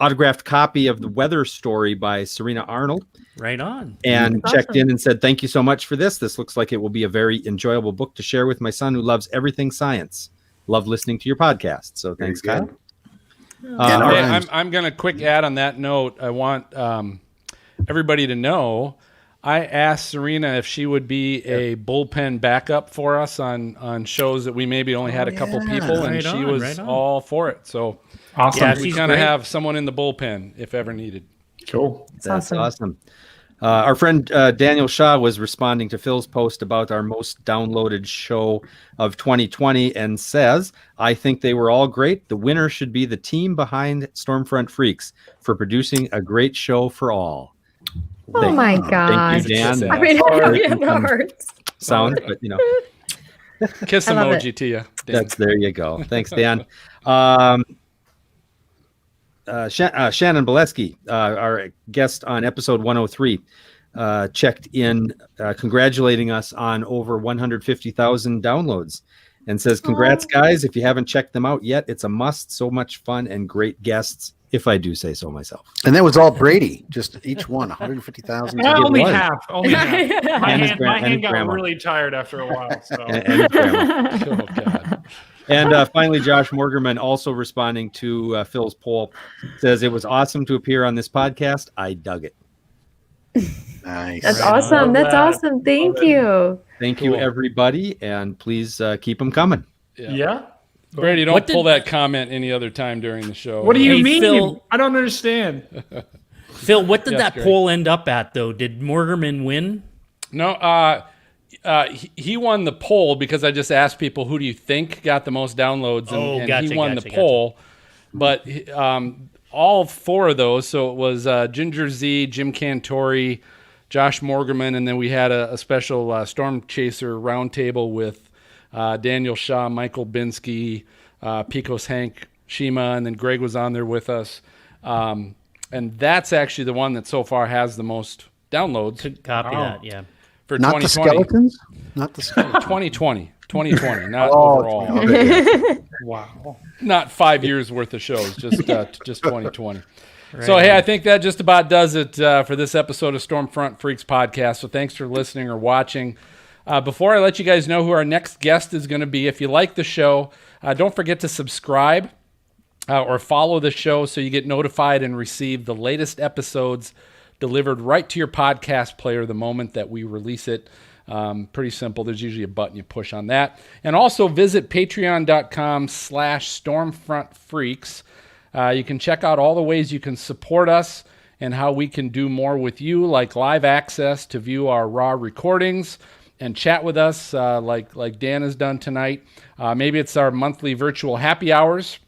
autographed copy of the Weather Story by Serena Arnold, Right on. and That's checked awesome. in and said, "Thank you so much for this. This looks like it will be a very enjoyable book to share with my son who loves everything science. Love listening to your podcast." So thanks, Very Kyle. good. And Hey, our- I'm going to quick add on that note. I want everybody to know I asked Serena if she would be a bullpen backup for us on shows that we maybe only had a couple people, and Right she on, was right on. all for it. So Awesome. Yeah, we she's kind of great. have someone in the bullpen if ever needed. Cool. That's awesome. awesome. Our friend Daniel Shaw was responding to Phil's post about our most downloaded show of 2020 and says, "I think they were all great. The winner should be the team behind Stormfront Freaks for producing a great show for all." Oh my God. Thank you, Dan. I mean, Sorry, yeah, that hurts. Sound, but you know, Kiss I love emoji to you. that's there you go. Thanks, Dan. Shannon Boleski, our guest on episode 103, checked in congratulating us on over 150,000 downloads and says, "Congrats, guys. If you haven't checked them out yet, it's a must. So much fun and great guests, if I do say so myself." And that was all Brady, just each one, 150,000. Only was. half. Only half. My And his hand, gra- my and hand his got grandma. really tired after a while. So And his grandma. Oh, God. And finally, Josh Morgerman, also responding to Phil's poll, says it was awesome to appear on this podcast. I dug it. Nice. That's awesome. That's awesome. Thank you. Thank you, everybody, and please keep them coming. Yeah. Brady, don't pull that comment any other time during the show. What do you mean? Phil, I don't understand. Phil, what did Yes, that Greg. poll end up at, though? Did Morgerman win? No, he won the poll because I just asked people who do you think got the most downloads, and gotcha, he won gotcha, the poll. But all four of those, so it was Ginger Z, Jim Cantori, Josh Morgerman, and then we had a special Storm Chaser roundtable with Daniel Shaw, Michael Binsky, Picos Hank Shima, and then Greg was on there with us. And that's actually the one that so far has the most downloads. Could copy that, yeah. For Not the 2020. skeletons? Not the skeletons. 2020, not Oh, overall. Wow. Not 5 years worth of shows, just 2020. So, hey, I think that just about does it for this episode of Stormfront Freaks podcast. So thanks for listening or watching. Before I let you guys know who our next guest is going to be, if you like the show, don't forget to subscribe or follow the show so you get notified and receive the latest episodes delivered right to your podcast player the moment that we release it. Pretty simple. There's usually a button you push on that. And also visit patreon.com/stormfrontfreaks. You can check out all the ways you can support us and how we can do more with you, like live access to view our raw recordings and chat with us like Dan has done tonight. Maybe it's our monthly virtual happy hours,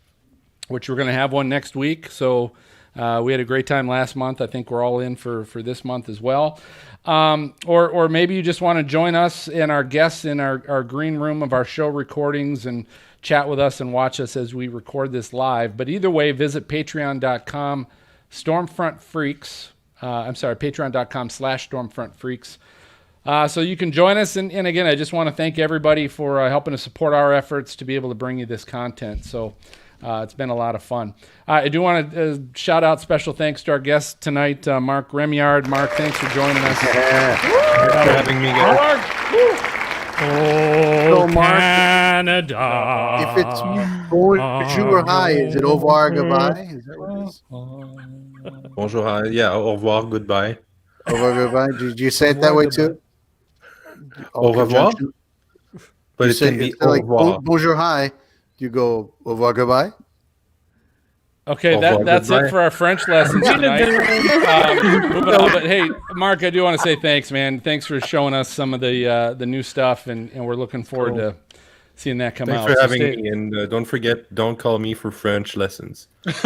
which we're going to have one next week. So we had a great time last month. I think we're all in for this month as well. Or maybe you just want to join us and our guests in our green room of our show recordings and chat with us and watch us as we record this live. But either way, visit patreon.com/stormfrontfreaks. patreon.com/stormfrontfreaks. So you can join us. And again, I just want to thank everybody for helping to support our efforts to be able to bring you this content. So it's been a lot of fun. I do want to shout out special thanks to our guest tonight, Marc Remillard. Marc, thanks for joining us. Thanks for having me, guys. Oh, Mark, Canada. if it's bonjour hi, is it au revoir goodbye? Is that what it is? Bonjour. Yeah, au revoir, goodbye. Au revoir goodbye. Did you say it that way too? Au revoir? But You it say can be it's au like revoir. bonjour hi. You go au revoir goodbye. Okay, Au revoir, that's goodbye. it for our French lessons tonight. Moving on, but hey, Marc, I do want to say thanks, man. Thanks for showing us some of the new stuff, and we're looking forward to seeing that come Thanks out. for So having stay- me, and don't forget, don't call me for French lessons. That's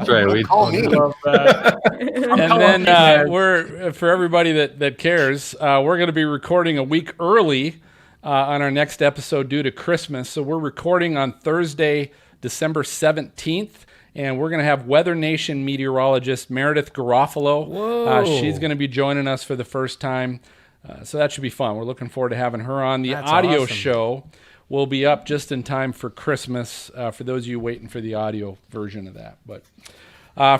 right. We Call me. Love that. And then we're for everybody that cares, we're going to be recording a week early on our next episode due to Christmas. So we're recording on Thursday, December 17th. And we're going to have Weather Nation meteorologist Meredith Garofalo. She's going to be joining us for the first time. So that should be fun. We're looking forward to having her on. The That's audio awesome. show will be up just in time for Christmas for those of you waiting for the audio version of that. But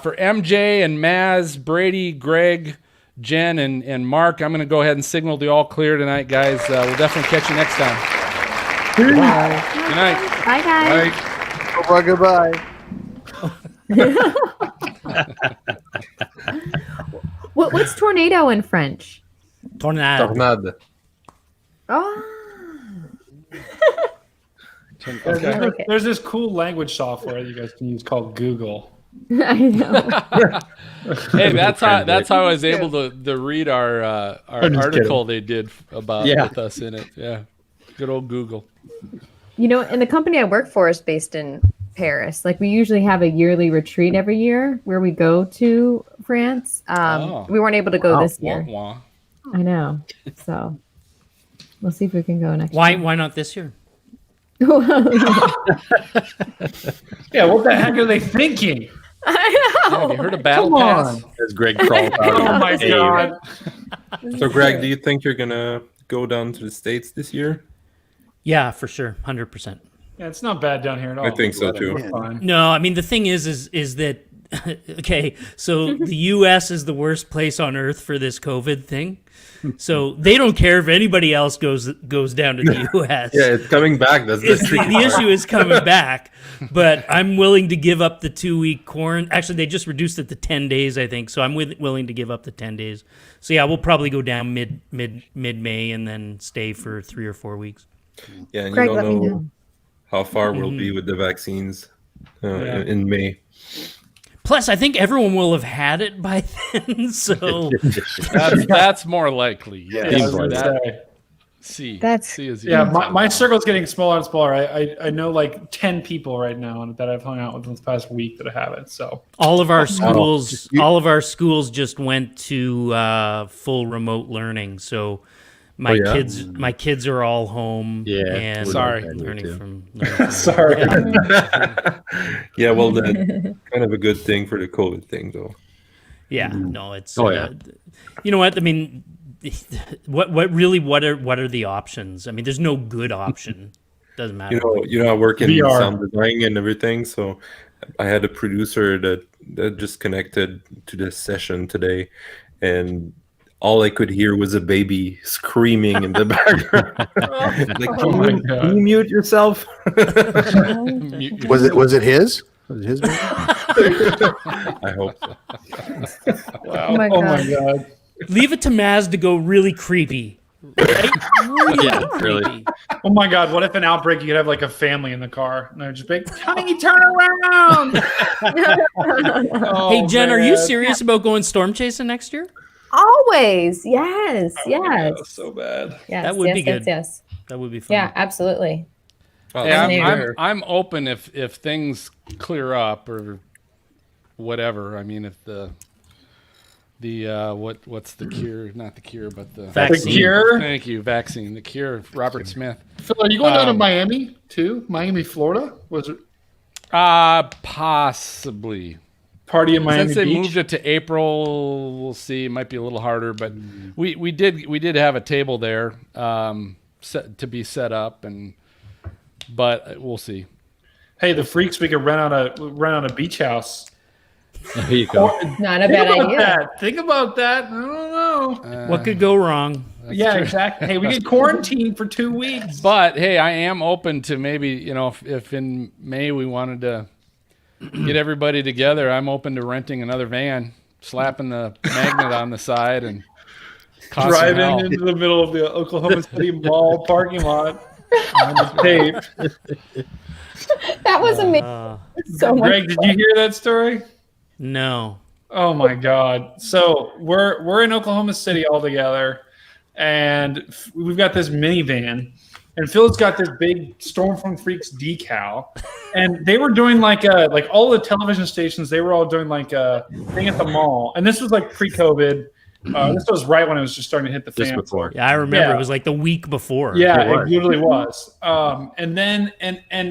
for MJ and Maz, Brady, Greg, Jen, and Marc, I'm going to go ahead and signal the all clear tonight, guys. We'll definitely catch you next time. Good night. Bye, guys. Au revoir goodbye. What's tornado in French? Tornado. Tornade. Oh. There's this cool language software you guys can use called Google. I know. Hey, that's how I was able to read our article they did about with us in it. Yeah, good old Google. You know, and the company I work for is based in Paris. Like we usually have a yearly retreat every year where we go to France. We weren't able to go this year. Wah, wah. I know. So we'll see if we can go next Why year. not this year? Yeah, what the heck are they thinking? I know. Have you heard of Battle Come Pass? on. as Greg crawled out. Oh my of the cave. god. So, Greg, do you think you're gonna go down to the States this year? Yeah, for sure, 100%. Yeah, it's not bad down here at all. I think so too. We're fine. No, I mean the thing is that okay, so the U.S. is the worst place on earth for this COVID thing. So they don't care if anybody else goes down to the U.S. Yeah, it's coming back. That's the tricky The issue is coming back, but I'm willing to give up the 2-week quarantine. Actually, they just reduced it to 10 days, I think. So I'm willing to give up the 10 days. So yeah, we'll probably go down mid-May and then stay for 3 or 4 weeks. Yeah, and Greg, you let me don't know know. how far we'll be with the vaccines in May. Plus, I think everyone will have had it by then. So That's more likely. Yeah, Yes. I was gonna say. C. That's- C is Yeah, easy. my circle's getting smaller and smaller. I know like 10 people right now that I've hung out with in the past week that have it. So all of our schools just went to full remote learning. So my kids are all home. Yeah, and Sorry. learning from sorry. Yeah, well, that's kind of a good thing for the COVID thing, though. Yeah, no, it's yeah. You know what I mean? What are the options? I mean, there's no good option. Doesn't matter. I work in VR. sound design and everything, so I had a producer that just connected to this session today, and all I could hear was a baby screaming in the background. Like, can you mute yourself? Was it his? Was it his? baby? I hope so. Wow. Oh my Oh my God. god. Leave it to Maz to go really creepy. Right? Really Yeah, really. creepy. Oh my god. What if an outbreak you could have like a family in the car and they're just like, honey, turn around. Oh, Hey Jen, are you man. serious about going storm chasing next year? Always. Yes. Oh my Yes. God, so bad. Yes. That would yes, be yes, good. Yes. That would be fun. Yeah, absolutely. Oh, Yeah, There. I'm open if things clear up or whatever. I mean, if the what's the cure? Not the cure, but the Vaccine. The cure. Thank you, vaccine. The cure. Robert Smith. Phil, are you going down to Miami too? Miami, Florida? Was it Possibly. party in Miami Since they Beach? moved it to April, we'll see. It might be a little harder, but we did have a table there set up, but we'll see. Hey, the freaks, we could rent out a beach house. There you go. Not a Think bad about idea. that. Think about that. I don't know. What could go wrong? Yeah, exactly. Hey, we get quarantined for 2 weeks. But hey, I am open to maybe, if in May we wanted to get everybody together, I'm open to renting another van, slapping the magnet on the side, and Driving into the middle of the Oklahoma City Mall parking lot on the tape. That was amazing. So much Greg, did you hear that story? No. Oh my God! So we're in Oklahoma City all together, and we've got this minivan, and Phil's got this big Stormfront Freaks decal, and they were doing like all the television stations. They were all doing like a thing at the mall, and this was like pre-COVID. This was right when it was just starting to hit the fan. Just before. Yeah, I remember Yeah. it was like the week before. Yeah, It was. it literally was. And then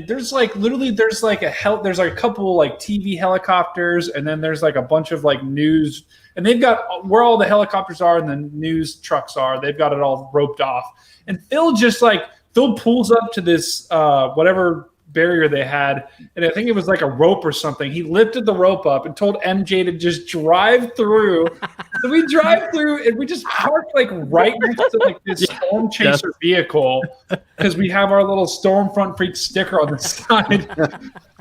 there's like literally there's like there's like a couple like TV helicopters, and then there's like a bunch of like news, and they've got where all the helicopters are and the news trucks are. They've got it all roped off, and Phil pulls up to this whatever barrier they had, and I think it was like a rope or something. He lifted the rope up and told MJ to just drive through. So we drive through and we just parked like right next to like this storm chaser vehicle because we have our little Stormfront Freak sticker on the side.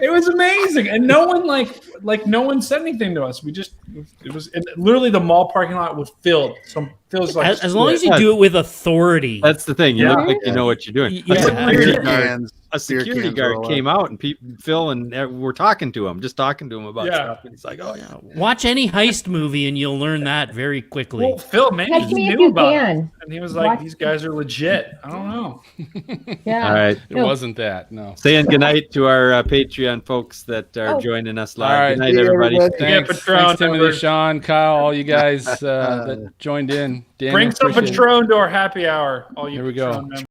It was amazing, and no one like no one said anything to us. It was literally the mall parking lot was filled. So Phil's like, As long as you do it with authority. That's the thing. You Yeah. look like you know what you're doing. Yeah. A security guard came out, and Phil and we're talking to him, just talking to him about stuff. And he's like, "Oh yeah." Watch any heist movie and you'll learn that very quickly. Well, Phil, man, Catch he me if knew you about can. it. And he was like, Watch- these guys are legit. I don't know. Yeah. All right. It wasn't that, no. Saying goodnight to our Patreon folks that are joining us live. All right. Good night, everybody. Thanks, Patron thanks Timothy, members. Sean, Kyle, all you guys that joined in. Daniel, Bring some appreciate it. Patron to our happy hour. All you Here we go. Patron members.